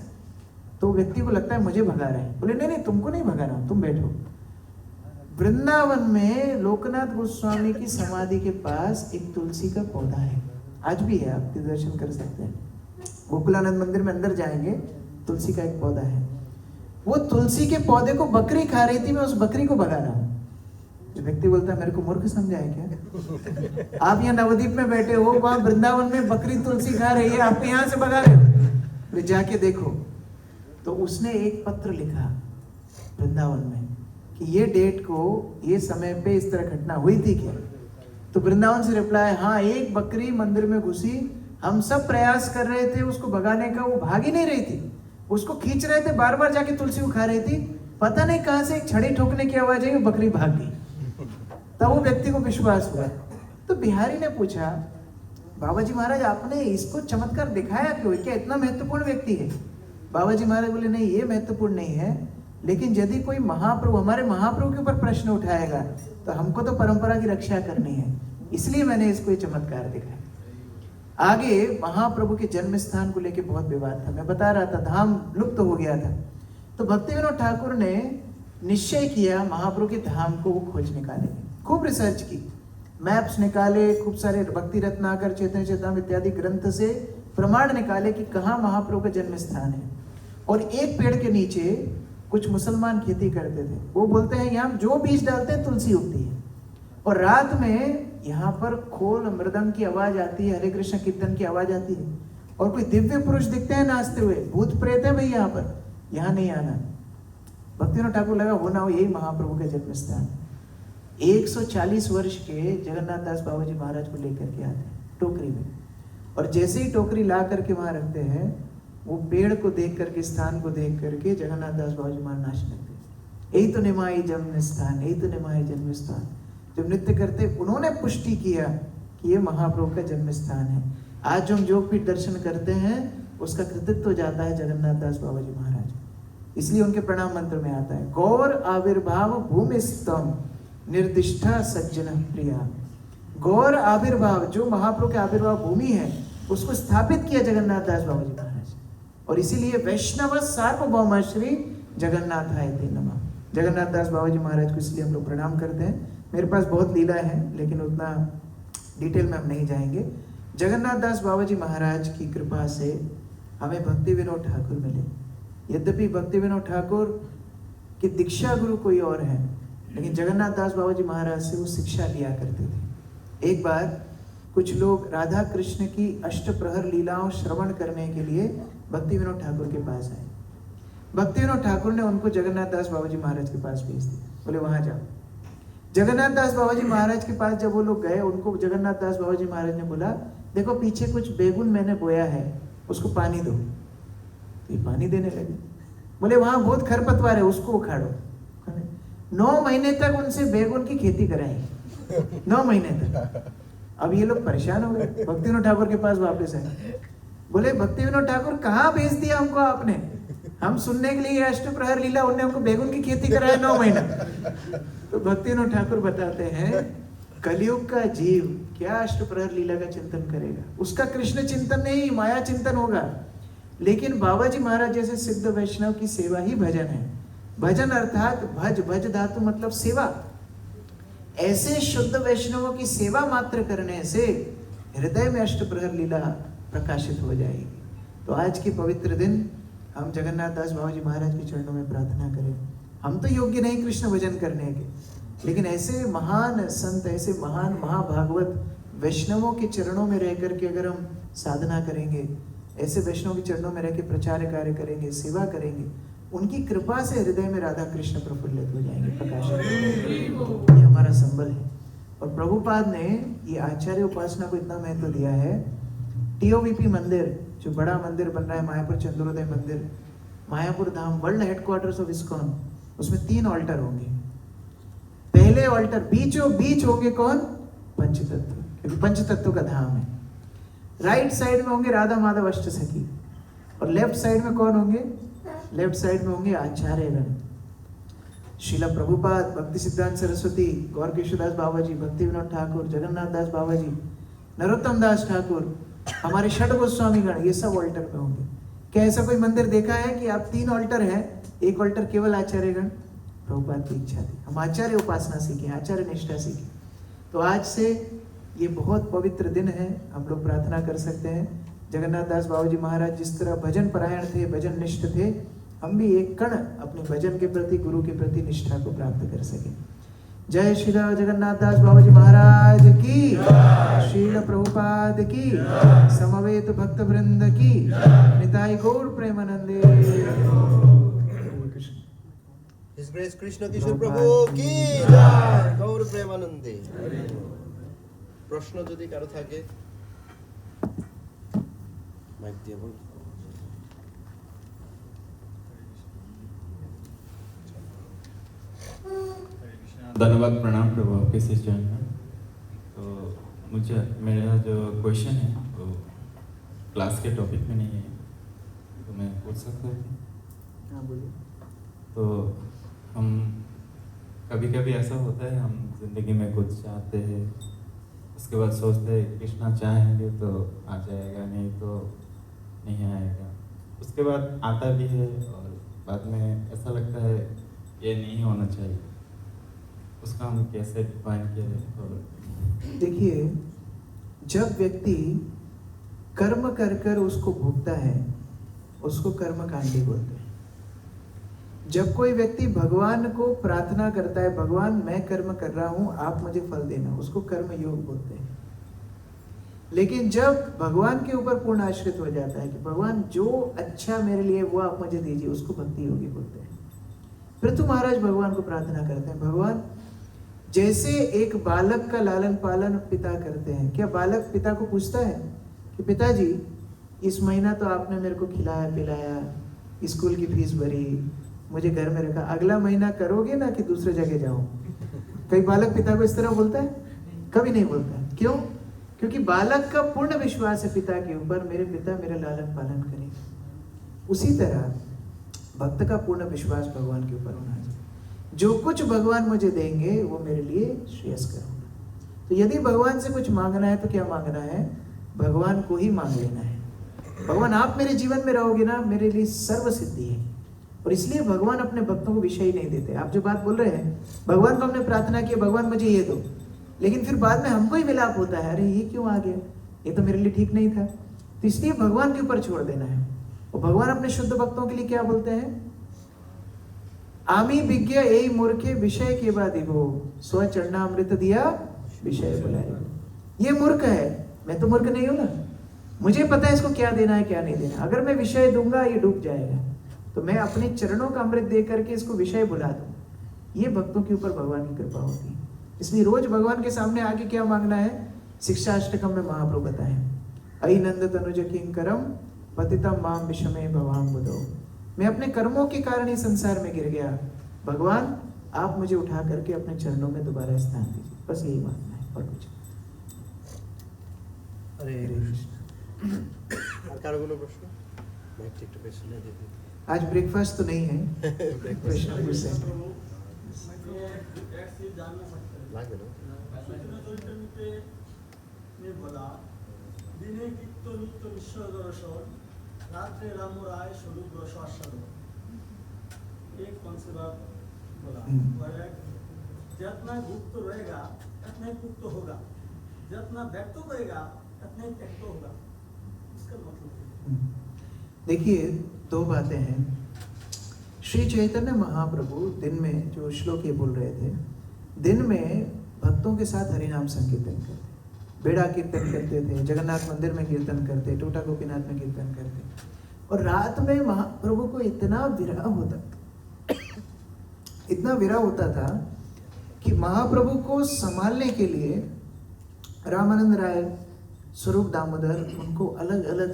तो व्यक्ति को लगता है मुझे भगा रहे हैं। बोले नहीं नहीं, तुमको नहीं भगा रहा हूं, तुम बैठो। वृंदावन में लोकनाथ गोस्वामी की समाधि के पास एक तुलसी का पौधा है, आज भी है, आप दर्शन कर सकते हैं। गोकुलानंद मंदिर में अंदर जाएंगे, तुलसी का एक पौधा है। वो तुलसी के पौधे को बकरी खा रही थी, मैं उस बकरी को भगा रहा हूं। जो व्यक्ति बोलता है मेरे को मूर्ख समझा है क्या? आप यहाँ नवद्वीप में बैठे हो, वहां वृंदावन में बकरी तुलसी खा रही है, आप यहाँ से भगा रहे हो, जाके देखो। तो उसने एक पत्र लिखा वृंदावन में कि ये डेट को, ये समय पे इस तरह घटना हुई थी क्या? तो वृंदावन से रिप्लाई, हाँ एक बकरी मंदिर में घुसी, हम सब प्रयास कर रहे थे उसको भगाने का, वो भाग ही नहीं रही थी, उसको खींच रहे थे, बार बार जाके तुलसी को खा रही थी, पता नहीं कहां से एक छड़ी ठोकने की आवाज आई, वो बकरी भाग गई। तब वो व्यक्ति को विश्वास हुआ। तो बिहारी ने पूछा, बाबा जी महाराज आपने इसको चमत्कार दिखाया क्यों, क्या इतना महत्वपूर्ण व्यक्ति है? बाबा जी महाराज बोले नहीं, ये महत्वपूर्ण नहीं है, लेकिन यदि कोई महाप्रभु, हमारे महाप्रभु के ऊपर प्रश्न उठाएगा तो हमको तो परंपरा की रक्षा करनी है, इसलिए मैंने इसको ये चमत्कार दिखाया। आगे महाप्रभु के जन्म स्थान को लेकर बहुत विवाद था, मैं बता रहा था, धाम लुप्त हो गया था। तो भक्ति विनोद ठाकुर ने निश्चय किया महाप्रभु के धाम को वो खोज निकालेंगे। खूब रिसर्च की, मैप्स निकाले, खूब सारे भक्ति रत्नाकर, चैतन्य चेताम इत्यादि ग्रंथ से प्रमाण निकाले कि कहाँ महाप्रभु का जन्म स्थान है। और एक पेड़ के नीचे कुछ मुसलमान खेती करते थे, वो बोलते हैं यहाँ जो बीज डालते हैं तुलसी उगती है। और रात में यहाँ पर खोल मृदंग की आवाज आती है, हरे कृष्ण कीर्तन की आवाज आती है, और कोई दिव्य पुरुष दिखते हैं नाचते हुए, भूत प्रेत है भाई यहाँ पर, यहाँ नहीं आना। भक्ति विनोद ठाकुर लगा वो ना हो, यही महाप्रभु का जन्म स्थान। 140 वर्ष के जगन्नाथ दास बाबा जी महाराज को लेकर के आते हैं टोकरी में, और जैसे ही टोकरी ला करके वहां रखते हैं, वो पेड़ को देख करके, स्थान को देख करके जगन्नाथ दास बाबा जी महाराज नाचने लगते। यही तो निमाई जन्म स्थान, यही तो निमाई जन्म स्थान। जब नृत्य करते उन्होंने पुष्टि किया कि ये महाप्रभु का जन्म स्थान है। आज जो हम योगपीठ दर्शन करते हैं उसका कृतित्व हो जाता है जगन्नाथ दास बाबा जी महाराज, इसलिए उनके प्रणाम मंत्र में आता है, गौर आविर्भाव भूमि स्तम निर्दिष्टा सज्जन प्रिया। गौर आविर्भाव, जो महाप्रभु के आविर्भाव भूमि है, उसको स्थापित किया जगन्नाथ दास बाबा जी महाराज। और इसीलिए वैष्णव सार्वभौम श्री जगन्नाथाय ते नमः। जगन्नाथ दास बाबा जी महाराज को इसलिए हम लोग प्रणाम करते हैं। मेरे पास बहुत लीला है, लेकिन उतना डिटेल में हम नहीं जाएंगे। जगन्नाथ दास बाबा जी महाराज की कृपा से हमें भक्ति विनोद ठाकुर मिले। यद्यपि भक्ति विनोद ठाकुर कि दीक्षा गुरु कोई और है, लेकिन जगन्नाथ दास बाबा जी महाराज से वो शिक्षा लिया करते थे। एक बार कुछ लोग राधा कृष्ण की अष्टप्रहर लीलाओं श्रवण करने के लिए भक्ति विनोद ठाकुर के पास आए। भक्ति विनोद ठाकुर ने उनको जगन्नाथ दास बाबा जी महाराज के पास भेज दिया, बोले वहां जाओ। जगन्नाथ दास बाबा जी महाराज के पास जब वो लोग गए, उनको जगन्नाथ दास बाबा जी महाराज ने बोला, देखो पीछे कुछ बेगुन मैंने बोया है, उसको पानी दो। तो ये पानी देने लगे। बोले वहां बहुत खरपतवार है, उसको उखाड़ो। 9 महीने तक उनसे बेगुन की खेती कराई, 9 महीने तक। अब ये लोग परेशान हो गए, भक्ति विनोद ठाकुर के पास वापस आए। बोले भक्ति विनोद ठाकुर कहाँ भेज दिया हमको आपने, हम सुनने के लिए अष्टप्रहर लीला, उनने हमको बेगुन की खेती कराया 9 महीना। तो भक्ति विनोद ठाकुर बताते हैं, कलयुग का जीव क्या अष्टप्रहर लीला का चिंतन करेगा, उसका कृष्ण चिंतन नहीं माया चिंतन होगा। लेकिन बाबा जी महाराज जैसे सिद्ध वैष्णव की सेवा ही भजन है। भजन अर्थात भज, भज धातु मतलब सेवा। ऐसे शुद्ध वैष्णवों की सेवा मात्र करने से हृदय में अष्टप्रहर लीला प्रकाशित हो जाएगी। तो आज के पवित्र दिन हम जगन्नाथ दास बाबा जी महाराज के चरणों में प्रार्थना करें। हम तो योग्य नहीं कृष्ण भजन करने के, लेकिन ऐसे महान संत, ऐसे महान महाभागवत वैष्णवों के चरणों में रह करके अगर हम साधना करेंगे, ऐसे वैष्णव के चरणों में रह के प्रचार कार्य करेंगे, सेवा करेंगे, उनकी कृपा से हृदय में राधा कृष्ण प्रफुल्लित हो जाएंगे, प्रकाशित। ये हमारा संबल है। और प्रभुपाद ने ये आचार्य उपासना को इतना महत्व दिया है। टीओवीपी मंदिर जो बड़ा मंदिर बन रहा है, मायापुर चंद्रोदय मंदिर, मायापुर धाम, वर्ल्ड हेडक्वार्टर्स ऑफ इस्कॉन, उसमें 3 ऑल्टर होंगे। पहले ऑल्टर बीचों बीच होंगे कौन, पंचतत्व, क्योंकि पंचतत्व का धाम है। राइट साइड में होंगे राधा माधव अष्ट सखी, और लेफ्ट साइड में कौन होंगे, लेफ्ट साइड में होंगे आचार्यगण। श्रीला प्रभुपाद, भक्ति सिद्धांत सरस्वती, गौर किशोरदास बाबा जी, भक्ति विनोद ठाकुर, जगन्नाथ दास बाबा जी, नरोत्तम दास ठाकुर, हमारे षड गोस्वामी गण, ये सब ऑल्टर में होंगे। क्या ऐसा कोई मंदिर देखा है कि आप 3 ऑल्टर हैं, एक ऑल्टर केवल आचार्यगण? प्रभुपाद की इच्छा थी हम आचार्य उपासना सीखें, आचार्य निष्ठा सीखें। तो आज से ये बहुत पवित्र दिन है, हम लोग प्रार्थना कर सकते हैं जगन्नाथ दास बाबा जी महाराज जिस तरह भजन परायण थे, भजन निष्ठ थे, हम भी एक कण अपने भजन के प्रति, गुरु के प्रति निष्ठा को प्राप्त कर सकें। जय श्री जगन्नाथ दास बाबा जी महाराज की, श्रील प्रभुपाद की, समवेत भक्त वृंद की, निताई गौर प्रेमानंदे। His Grace कृष्ण किशोर प्रभु की जय, गौर प्रेमानंदे। प्रश्न যদি কারো থাকে মাইক দিয়ে বল। धन्यवाद, प्रणाम प्रभु आपके इस चैनल में। तो मुझे मेरा जो क्वेश्चन है वो क्लास के टॉपिक में नहीं है, तो मैं पूछ सकता हूँ? हाँ बोलिए। तो हम कभी कभी ऐसा होता है, हम जिंदगी में कुछ चाहते हैं, उसके बाद सोचते हैं कृष्णा चाहेंगे तो आ जाएगा, नहीं तो नहीं आएगा। उसके बाद आता भी है और बाद में ऐसा लगता है ये नहीं होना चाहिए। उसका हम कैसे डिफाइन करें? देखिए, जब व्यक्ति कर्म कर कर उसको भोगता है, उसको कर्मकांडी बोलते हैं। जब कोई व्यक्ति भगवान को प्रार्थना करता है, भगवान मैं कर्म कर रहा हूं, आप मुझे फल देना, उसको कर्म योग बोलते हैं। लेकिन जब भगवान के ऊपर पूर्ण आश्रित हो जाता है कि भगवान जो अच्छा मेरे लिए वो आप मुझे दीजिए, उसको भक्ति योगी बोलते हैं। पृथु महाराज भगवान को प्रार्थना करते हैं, भगवान जैसे एक बालक का लालन पालन पिता करते हैं, क्या बालक पिता को पूछता है कि पिताजी इस महीना तो आपने मेरे को खिलाया पिलाया, स्कूल की फीस भरी, मुझे घर में रखा, अगला महीना करोगे ना कि दूसरे जगह जाऊं? कई बालक पिता को इस तरह बोलता है? कभी नहीं बोलता है। क्यों? क्योंकि बालक का पूर्ण विश्वास है पिता के ऊपर, मेरे पिता मेरा लालन पालन करेंगे। उसी तरह भक्त का पूर्ण विश्वास भगवान के ऊपर होना चाहिए। जो कुछ भगवान मुझे देंगे वो मेरे लिए श्रेयस्कर होगा। तो यदि भगवान से कुछ मांगना है तो क्या मांगना है? भगवान को ही मांग लेना है। भगवान आप मेरे जीवन में रहोगे ना, मेरे लिए सर्व सिद्धि है। और इसलिए भगवान अपने भक्तों को विषय ही नहीं देते। आप जो बात बोल रहे हैं, भगवान को हमने प्रार्थना की, भगवान मुझे ये दो, लेकिन फिर बाद में हमको ही विलाप होता है, अरे ये क्यों आ गया, ये तो मेरे लिए ठीक नहीं था। तो इसलिए भगवान के ऊपर छोड़ देना है। और भगवान अपने शुद्ध भक्तों के लिए क्या बोलते हैं? आमी विज्ञ ए मूर्खे विषय के बाद वो स्व चरणामृत दिया विषय बुलाए। ये मूर्ख है, मैं तो मूर्ख नहीं हूं ना, मुझे पता है इसको क्या देना है क्या नहीं देना। अगर मैं विषय दूंगा ये डूब जाएगा, तो मैं अपने चरणों का अमृत दे करके इसको विषय बुला दूं। ये भक्तों के ऊपर भगवान की कृपा होती है। इसलिए रोज भगवान के सामने आके क्या मांगना है, शिक्षाष्टकम में महाप्रभु बताए, अई नंद तनुज किंकरम पतितम माम विषमे भवाम बुधो। मैं अपने कर्मों के कारण ही संसार में गिर गया, भगवान आप मुझे उठा करके अपने चरणों में दोबारा स्थान दीजिए। बस यही मांगना है और कुछ। हरे कृष्ण। আর কারো কোনো প্রশ্ন? মাইকটা একটু বেশি না দিতে। आज ब्रेकफास्ट तो नहीं है, प्रश्न पूछ सकते हैं। লাগবে না। বলা দিনে কীর্ত নিত্য নিশ্চয় দর্শন, রাত্রে রাম রায় স্বরূপ রস আস্বাদন। एक कॉन्सेप्ट बोला जितना गुप्त रहेगा उतना ही गुप्त होगा, जितना व्यक्त करेगा उतना ही त्यक्त होगा। इसका मतलब देखिए दो बातें हैं। श्री चैतन्य महाप्रभु दिन में जो श्लोक ये बोल रहे थे, दिन में भक्तों के साथ हरिनाम संकीर्तन करते, बेड़ा कीर्तन करते थे, जगन्नाथ मंदिर में कीर्तन करते, टोटा गोपीनाथ में कीर्तन करते, और रात में महाप्रभु को इतना विरह होता, इतना विरह होता था कि महाप्रभु को संभालने के लिए रामानंद राय, स्वरूप दामोदर उनको अलग अलग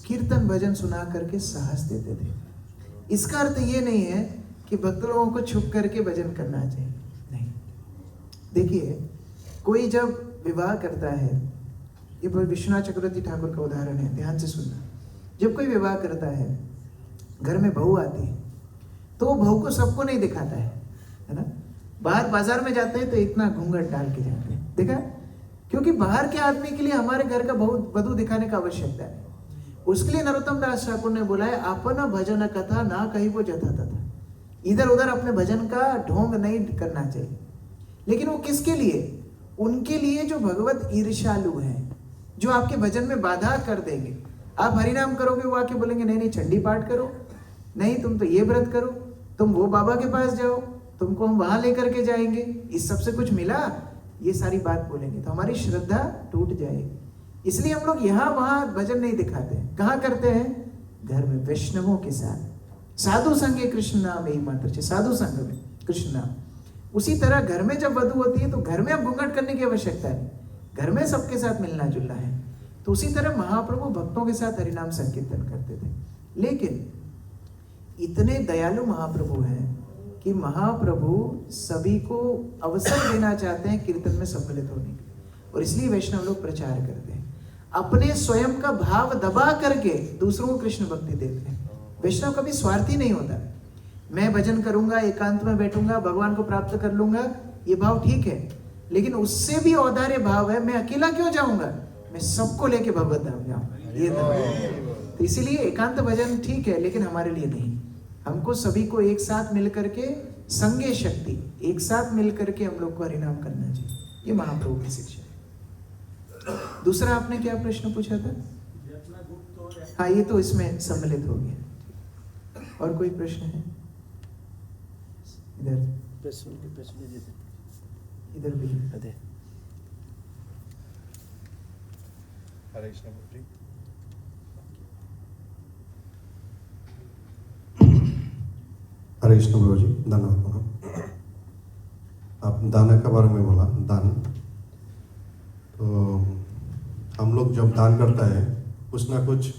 कीर्तन भजन सुना करके साहस देते थे। इसका अर्थ ये नहीं है कि भक्त लोगों को छुप करके भजन करना चाहिए, नहीं। देखिए कोई जब विवाह करता है, ये विश्वनाथ चक्रवर्ती ठाकुर का उदाहरण है, ध्यान से सुनना। जब कोई विवाह करता है, घर में बहू आती है, तो वो बहू को सबको नहीं दिखाता है ना। बाहर बाजार में जाते हैं तो इतना घूंघट डाल के जाते हैं, देखा, क्योंकि बाहर के आदमी के लिए हमारे घर का बहुत वधू दिखाने का आवश्यकता है। उसके लिए नरोत्तम दास ठाकुर ने बोला है, अपन भजन कथा ना कहीं को जता तथा। इधर उधर अपने भजन का ढोंग नहीं करना चाहिए। लेकिन वो किसके लिए? उनके लिए जो भगवत ईर्ष्यालु हैं, जो आपके भजन में बाधा कर देंगे। आप हरिनाम करोगे, वो आके बोलेंगे नहीं नहीं चंडी पाठ करो, नहीं तुम तो ये व्रत करो, तुम वो बाबा के पास जाओ, तुमको हम वहां लेकर के जाएंगे, इस सबसे कुछ मिला, ये सारी बात बोलेंगे तो हमारी श्रद्धा टूट जाएगी। इसलिए हम लोग यहाँ वहां भजन नहीं दिखाते। कहाँ करते हैं? घर में वैष्णवों के साथ, साधु संगे कृष्ण नाम यही मात्र, साधु संग में कृष्ण नाम। उसी तरह घर में जब वधू होती है तो घर में अब घूंघट करने की आवश्यकता नहीं, घर में सबके साथ मिलना जुलना है। तो उसी तरह महाप्रभु भक्तों के साथ हरिनाम संकीर्तन करते थे। लेकिन इतने दयालु महाप्रभु हैं कि महाप्रभु सभी को अवसर देना चाहते हैं कीर्तन में सम्मिलित होने के, और इसलिए वैष्णव लोग प्रचार करते हैं। अपने स्वयं का भाव दबा करके दूसरों को कृष्ण भक्ति देते हैं। वैष्णव कभी स्वार्थी नहीं होता। मैं भजन करूंगा, एकांत में बैठूंगा, भगवान को प्राप्त कर लूंगा, ये भाव ठीक है, लेकिन उससे भी औदार्य भाव है, मैं अकेला क्यों जाऊंगा, मैं सबको लेके भगवत धाम जाऊं, ये तो इसीलिए एकांत भजन ठीक है, लेकिन हमारे लिए नहीं। हमको सभी को एक साथ मिल करके संगे शक्ति, एक साथ मिल करके हम लोग को हरिनाम करना चाहिए। ये महाप्रभु की शिक्षा है। दूसरा आपने क्या प्रश्न पूछा था? हाँ, ये तो इसमें सम्मिलित हो गया। और कोई प्रश्न है? इधर इधर भी हरे कृष्ण जी। हरे कृष्ण प्रभु जी, धन्यवाद। आप दान के बारे में बोला, दान तो हम लोग जब दान करता है कुछ ना कुछ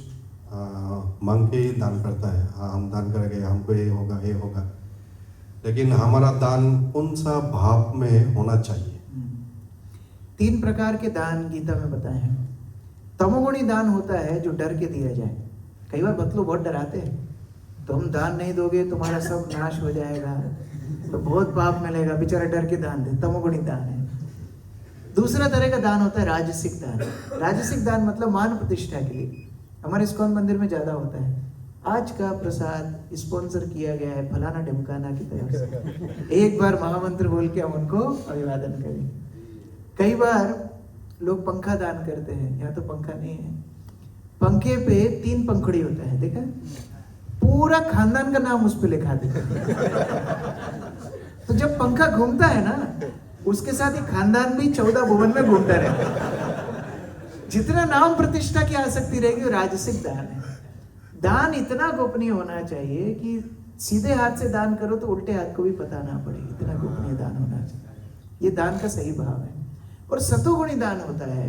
मांग के ही दान करता है। हाँ, हम दान करेंगे, हमको ये होगा ये होगा, लेकिन हमारा दान कौन सा भाव में होना चाहिए? 3 प्रकार के दान गीता में बताए हैं। तमोगुणी दान होता है जो डर के दिया जाए। कई बार भक्त लोग बहुत डराते हैं, तुम दान नहीं दोगे तुम्हारा सब नाश हो जाएगा, तो बहुत पाप मिलेगा, बेचारा डर के दान दे, तमोगुणी दान है। दूसरा तरह का दान होता है राजसिक दान। राजसिक दान मतलब मान प्रतिष्ठा के लिए। हमारे इस्कॉन मंदिर में ज्यादा होता है, आज का प्रसाद स्पॉन्सर किया गया है फलाना ढिमकाना की तरफ से, एक बार महामंत्र बोल के हम उनको अभिवादन करें। कई बार लोग पंखा दान करते हैं, यहाँ तो पंखा नहीं है, पंखे पे 3 पंखुड़ी होता है, देखा? पूरा खानदान का नाम उस पर लिखा देते। तो जब पंखा घूमता है ना, उसके साथ ही खानदान भी 14 भुवन में घूमता रहता है। जितना नाम प्रतिष्ठा की आसक्ति रहेगी वो राजसिक दान है। दान इतना गोपनीय होना चाहिए कि सीधे हाथ से दान करो तो उल्टे हाथ को भी पता ना पड़े, इतना गोपनीय दान होना चाहिए। ये दान का सही भाव है। और सतोगुणी दान होता है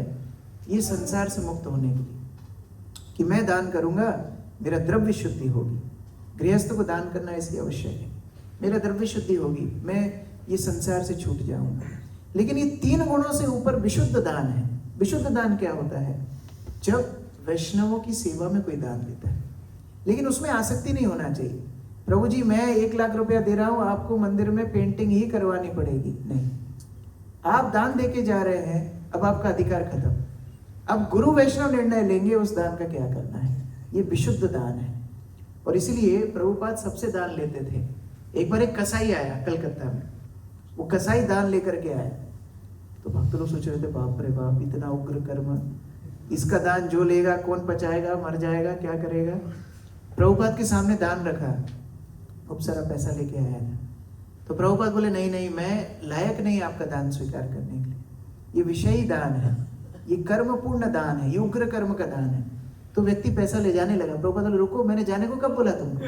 ये संसार से मुक्त होने के लिए, कि मैं दान करूंगा मेरा द्रव्य शुद्धि होगी। गृहस्थ को दान करना इसलिए आवश्यक है, मेरा द्रव्य शुद्धि होगी, मैं ये संसार से छूट जाऊंगा। लेकिन ये 3 गुणों से ऊपर विशुद्ध दान है। विशुद्ध दान क्या होता है? जब वैष्णवों की सेवा में कोई दान देता है, लेकिन उसमें आसक्ति नहीं होना चाहिए। प्रभु जी मैं 1 लाख रुपया दे रहा हूं, आपको मंदिर में पेंटिंग ही करवानी पड़ेगी। नहीं, आप दान देके जा रहे हैं, अब आपका अधिकार खत्म। अब गुरु वैष्णव निर्णय लेंगे उस दान का क्या करना है। ये विशुद्ध दान है। और इसीलिए प्रभुपाद सबसे दान लेते थे। एक बार एक कसाई आया कलकत्ता में, वो कसाई दान लेकर के आया, तो भक्त लोग सोच रहे थे बाप रे बाप इतना उग्र कर्म, इसका दान जो लेगा कौन पचाएगा, मर जाएगा, क्या करेगा। प्रभुपाद के सामने दान रखा, खूब सारा पैसा लेके आया था। तो प्रभुपाद बोले नहीं नहीं, मैं लायक नहीं आपका दान स्वीकार करने के लिए, ये विषयी दान है, ये कर्म पूर्ण दान है, ये उग्र कर्म का दान है। तो व्यक्ति पैसा ले जाने लगा। प्रभुपाद बोले रुको, मैंने जाने को कब बोला तुमको?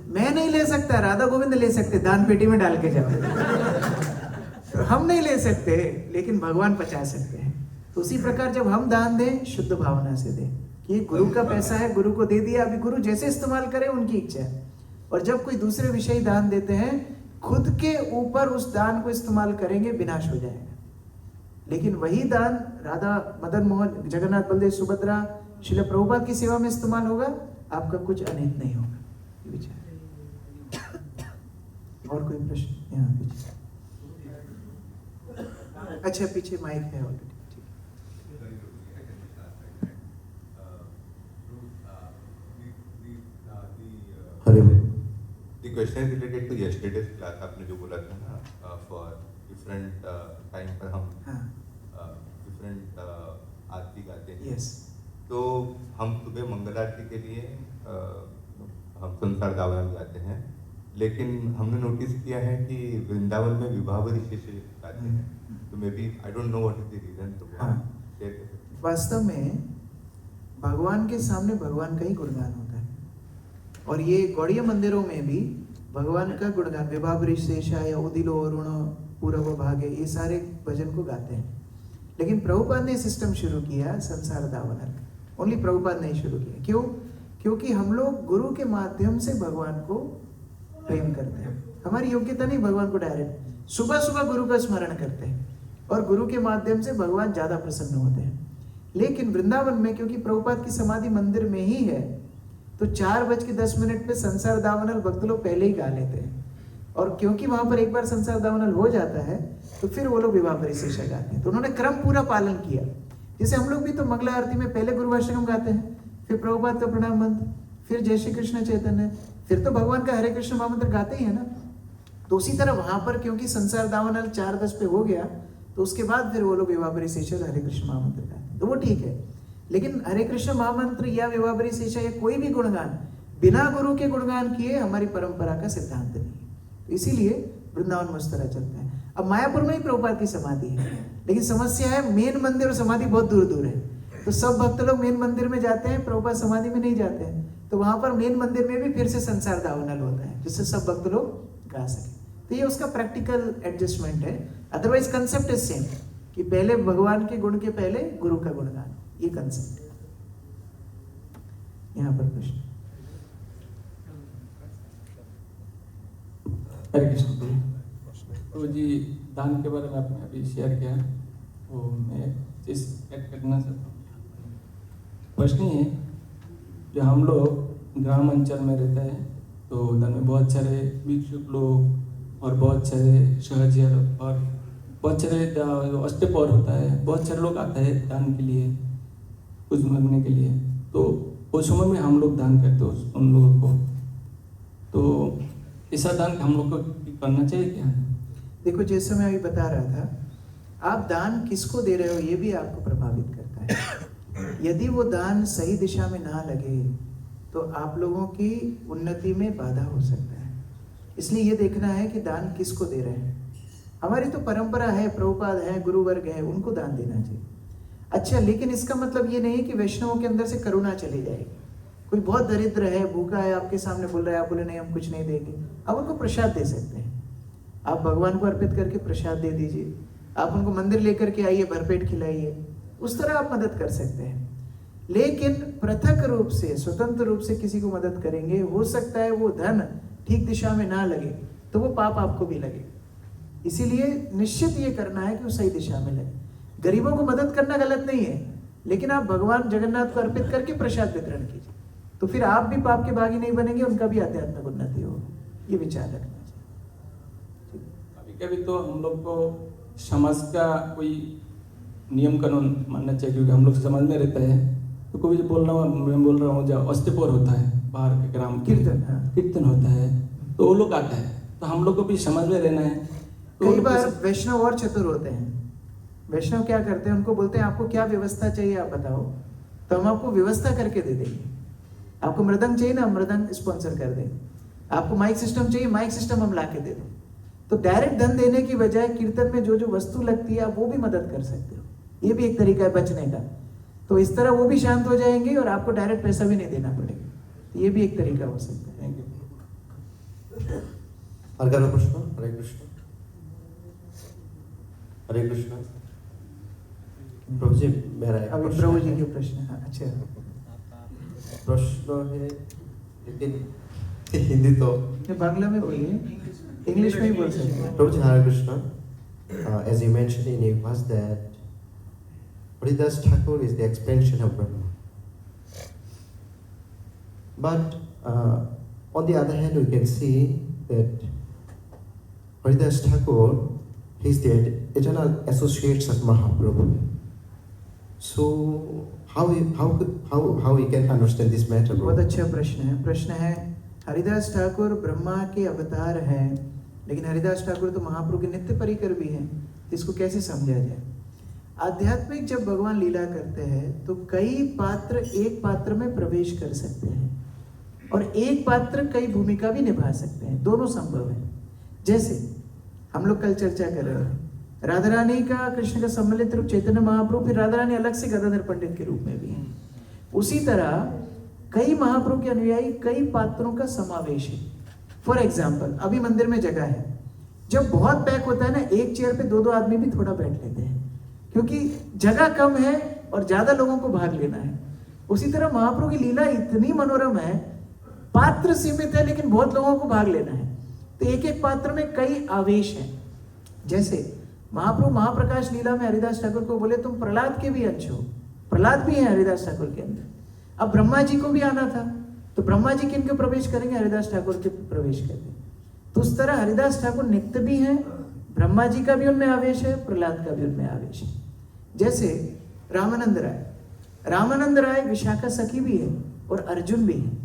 मैं नहीं ले सकता, राधा गोविंद ले सकते, दान पेटी में डाल के जाओ। तो हम नहीं ले सकते, लेकिन भगवान पचा सकते हैं। तो उसी प्रकार जब हम दान दें, शुद्ध भावना से दें कि ये गुरु का पैसा है, गुरु को दे दिया, अभी गुरु जैसे इस्तेमाल करे उनकी इच्छा है। और जब कोई दूसरे विषयी दान देते हैं, खुद के ऊपर उस दान को इस्तेमाल करेंगे, विनाश हो जाएगा। लेकिन वही दान राधा, मदन मोहन, जगन्नाथ, बलदेव, सुभद्रा, श्रील प्रभुपाद की सेवा में इस्तेमाल होगा, आपका कुछ अनित नहीं होगा। ये विचार। और कोई प्रश्न? यहाँ पीछे। अच्छा पीछे माइक है already. The question is related to yesterday's class. आपने जो बोला था ना, for different time पर हम different आरती गाते हैं। Yes. तो हम सुबह मंगल आरती के लिए हम संसार दावन गाते हैं, लेकिन हमने नोटिस किया है कि वृंदावन में विवाह विशेष गाते हैं। तो maybe I don't know what is the reason. तो वास्तव में भगवान के सामने भगवान का ही गुणगान होता है। और ये गौड़ीय मंदिरों में भी भगवान का गुणगान, विभाव ऋषेशा या उदिलो अरुण पूर्व भागे, ये सारे भजन को गाते हैं। लेकिन प्रभुपाद ने सिस्टम शुरू किया संसार दावनल। ओनली प्रभुपाद ने शुरू किया। क्यों? क्योंकि हम लोग गुरु के माध्यम से भगवान को प्रेम करते हैं। हमारी योग्यता नहीं भगवान को डायरेक्ट, सुबह सुबह गुरु का स्मरण करते हैं और गुरु के माध्यम से भगवान ज्यादा प्रसन्न होते हैं। लेकिन वृंदावन में क्योंकि प्रभुपाद की समाधि मंदिर में ही है, तो 4:10 पे संसार दावनल भक्त लोग पहले ही गा लेते हैं। और क्योंकि वहां पर एक बार संसार दावनल हो जाता है, तो फिर वो लोग विवाह परिशेषा गाते हैं। तो उन्होंने क्रम पूरा पालन किया। जैसे हम लोग भी तो मंगला आरती में पहले गुरुवाष्टकम गाते हैं, फिर प्रभुपाद का प्रणाम मंत्र, फिर जय श्री कृष्ण चैतन्य, फिर तो भगवान का हरे कृष्ण महामंत्र गाते ही है ना। तो उसी तरह वहां पर क्योंकि संसार दावनल 4:10 पे हो गया, तो उसके बाद फिर वो लोग विवाह परिशेषा हरे कृष्ण महामंत्र गाते हैं, तो वो ठीक है। लेकिन हरे कृष्ण महामंत्र या विवाह परिशेषा या कोई भी गुणगान बिना गुरु के गुणगान किए हमारी परंपरा का सिद्धांत नहीं है। तो इसीलिए वृंदावन में उस तरह चलता है। अब मायापुर में ही प्रभुपाद की समाधि है, लेकिन समस्या है मेन मंदिर और समाधि बहुत दूर दूर है। तो सब भक्त लोग मेन मंदिर में जाते हैं, प्रभुपाद समाधि में नहीं जाते हैं। तो वहां पर मेन मंदिर में भी फिर से संसार दावनल होता है, जिससे सब भक्त लोग गा सके। तो ये उसका प्रैक्टिकल एडजस्टमेंट है। अदरवाइज कंसेप्ट इज सेम, कि पहले भगवान के गुण के पहले गुरु का गुणगान, ये कंसेप्ट है। यहाँ पर प्रश्न। हरे कृष्ण। तो जी दान के बारे में आपने अभी शेयर किया, वो मैं चीज ऐड करना चाहता हूँ। प्रश्न ये है, जो हम लोग ग्राम अंचल में रहते हैं, तो उधर में बहुत सारे भिक्षुक लोग और बहुत सारे सहजिया और बहुत सारे अष्टपौर होता है, बहुत सारे लोग आते हैं दान के लिए, कुछ मांगने के लिए। तो उस समय में हम लोग दान करते हैं उन लोगों को। तो ऐसा दान हम लोग को करना चाहिए क्या? देखो, जैसे मैं अभी बता रहा था, आप दान किसको दे रहे हो ये भी आपको प्रभावित करता है। यदि वो दान सही दिशा में ना लगे, तो आप लोगों की उन्नति में बाधा हो सकता है। इसलिए ये देखना है कि दान किसको दे रहे हैं। हमारी तो परंपरा है, प्रभुपाद है, गुरु वर्ग है, उनको दान देना चाहिए। अच्छा, लेकिन इसका मतलब ये नहीं कि वैष्णवों के अंदर से करुणा चली जाएगी। कोई बहुत दरिद्र है, भूखा है, आपके सामने बोल रहा है, आप बोले नहीं हम कुछ नहीं देंगे, आप उनको प्रसाद दे सकते हैं। आप भगवान को अर्पित करके प्रसाद दे दीजिए, आप उनको मंदिर लेकर के आइए, भरपेट खिलाइए, उस तरह आप मदद कर सकते हैं। लेकिन पृथक रूप से, स्वतंत्र रूप से किसी को मदद करेंगे, हो सकता है वो धन ठीक दिशा में ना लगे तो वो पाप आपको भी लगे। इसीलिए निश्चित ये करना है कि वो सही दिशा में लगे। गरीबों को मदद करना गलत नहीं है, लेकिन आप भगवान जगन्नाथ को अर्पित करके प्रसाद वितरण कीजिए, तो फिर आप भी पाप के भागी नहीं बनेंगे, उनका भी आध्यात्मिक उन्नति होगी। ये विचार रखना चाहिए। कभी कभी तो हम लोग को समाज का कोई नियम कानून मानना चाहिए, क्योंकि हम लोग समाज में रहते हैं। तो कोई बोल रहा हूँ जब अष्टप्रहर होता है बाहर के ग्राम कीर्तन, कीर्तन होता है, तो वो लोग आता है, तो हम लोग को भी समाज में रहना है। तो कई बार वैष्णव और चतुर होते हैं। वैष्णव क्या करते हैं, उनको बोलते हैं आपको क्या व्यवस्था चाहिए आप बताओ, तो हम आपको व्यवस्था करके दे देंगे। आपको मृदंग चाहिए ना, मृदंग स्पॉन्सर कर देंगे। आपको माइक सिस्टम चाहिए, माइक सिस्टम हम ला के दे दें। तो डायरेक्ट धन देने की बजाय कीर्तन में जो जो वस्तु लगती है आप वो भी मदद कर सकते हो। ये भी एक तरीका है बचने का। तो इस तरह वो भी शांत हो जाएंगे और आपको डायरेक्ट पैसा भी नहीं देना पड़ेगा। तो ये भी एक तरीका हो सकता है। Thank you. हरे कृष्ण, हरे कृष्ण, हरे कृष्ण। प्रभु जी, मेरा एक अभी प्रश्न प्रभु है। जी के प्रश्न। हाँ, अच्छा, प्रश्न है, लेकिन हिंदी तो ये बांग्ला में बोलिए, इंग्लिश में ही बोल सकते हैं। प्रभु जी, हरे Krishna. As you mentioned in your verse that Haridas Thakur is the expansion of Brahma. But on the other hand, we can see that Haridas Thakur, he is the eternal associate of Mahaprabhu. So how we can understand this matter? बहुत अच्छा प्रश्न है। प्रश्न है, हरिदास ठाकुर ब्रह्मा के अवतार हैं, लेकिन हरिदास ठाकुर तो महाप्रभु के नित्य परिकर भी हैं। इसको कैसे समझा जाए? आध्यात्मिक जब भगवान लीला करते हैं तो कई पात्र एक पात्र में प्रवेश कर सकते हैं और एक पात्र कई भूमिका भी निभा सकते हैं। दोनों संभव है। जैसे हम लोग कल चर्चा कर रहे हैं, राधा रानी का कृष्ण का सम्मिलित रूप चैतन्य महाप्रभु, फिर राधा रानी अलग से गदाधर पंडित के रूप में भी है। उसी तरह कई महाप्रभु के अनुयायी कई पात्रों का समावेश है। फॉर एग्जाम्पल, अभी मंदिर में जगह है, जब बहुत पैक होता है ना, एक चेयर पे दो आदमी भी थोड़ा बैठ लेते हैं, क्योंकि जगह कम है और ज्यादा लोगों को भाग लेना है। उसी तरह महाप्रभु की लीला इतनी मनोरम है, पात्र सीमित है लेकिन बहुत लोगों को भाग लेना है, तो एक एक पात्र में कई आवेश हैं। जैसे महाप्रभु महाप्रकाश लीला में हरिदास ठाकुर को बोले तुम प्रहलाद के भी अंश हो, प्रहलाद भी है हरिदास ठाकुर के अंदर। अब ब्रह्मा जी को भी आना था, तो ब्रह्मा जी किन के प्रवेश करेंगे? हरिदास ठाकुर के प्रवेश करेंगे। तो उस तरह हरिदास ठाकुर नित्य भी हैं, ब्रह्मा जी का भी उनमें आवेश है, प्रहलाद का भी उनमें आवेश है। जैसे रामानंद राय विशाखा सखी भी है और अर्जुन भी है।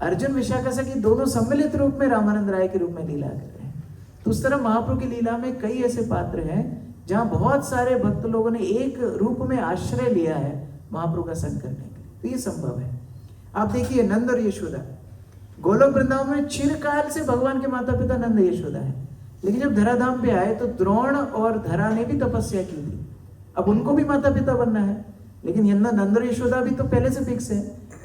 अर्जुन विशाखा सखी दोनों सम्मिलित रूप में रामानंद राय के रूप में लीला कर रहे हैं। तो उस तरह महाप्रभु की लीला में कई ऐसे पात्र हैं जहां बहुत सारे भक्त लोगों ने एक रूप में आश्रय लिया है महाप्रभु का संग करने के लिए। तो ये संभव है। आप देखिए नंद और यशोदा, गोलोक वृंदावन में चिरकाल से भगवान के माता पिता नंद यशोदा है, लेकिन जब धराधाम पे आए तो द्रोण और धरा ने भी तपस्या की थी। अब उनको भी माता पिता बनना है, लेकिन नंद और यशोदा भी तो पहले से फिक्स है।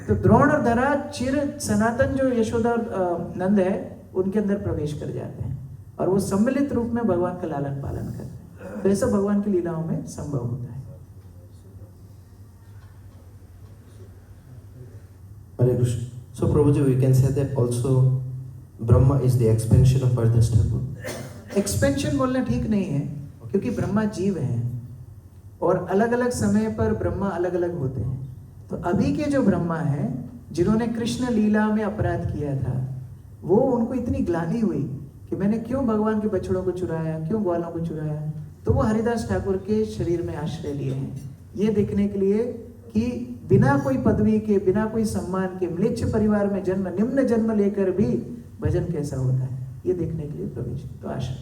तो द्रोण और धरा चिर सनातन जो यशोदा और नंद है उनके अंदर प्रवेश कर जाते हैं और वो सम्मिलित रूप में भगवान का लालन पालन करते हैं। तो ऐसा भगवान की लीलाओं में संभव होता है। Hare Krishna. So Prabhuji, we can say that also Brahma is the expansion of Haridas Thakur. Expansion बोलना ठीक नहीं है, क्योंकि ब्रह्मा जीव हैं और अलग अलग समय पर ब्रह्मा अलग अलग होते हैं। तो अभी के जो ब्रह्मा हैं जिन्होंने कृष्ण लीला में अपराध किया था, वो उनको इतनी ग्लानि हुई कि मैंने क्यों भगवान के बछड़ों को चुराया, क्यों ग्वालों को चुराया, तो वो हरिदास ठाकुर के शरीर में आश्रय लिए हैं। ये देखने के लिए कि बिना कोई पदवी के, बिना कोई सम्मान के, म्लेच्छ परिवार में जन्म, निम्न जन्म लेकर भी भजन कैसा होता है, ये देखने के लिए प्रवेश। तो आशा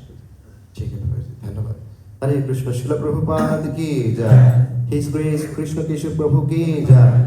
ठीक है प्रभु जी, धन्यवाद। हरे कृष्ण। श्रील प्रभुपाद की जय। हिज ग्रेस कृष्ण केशव प्रभु की जय।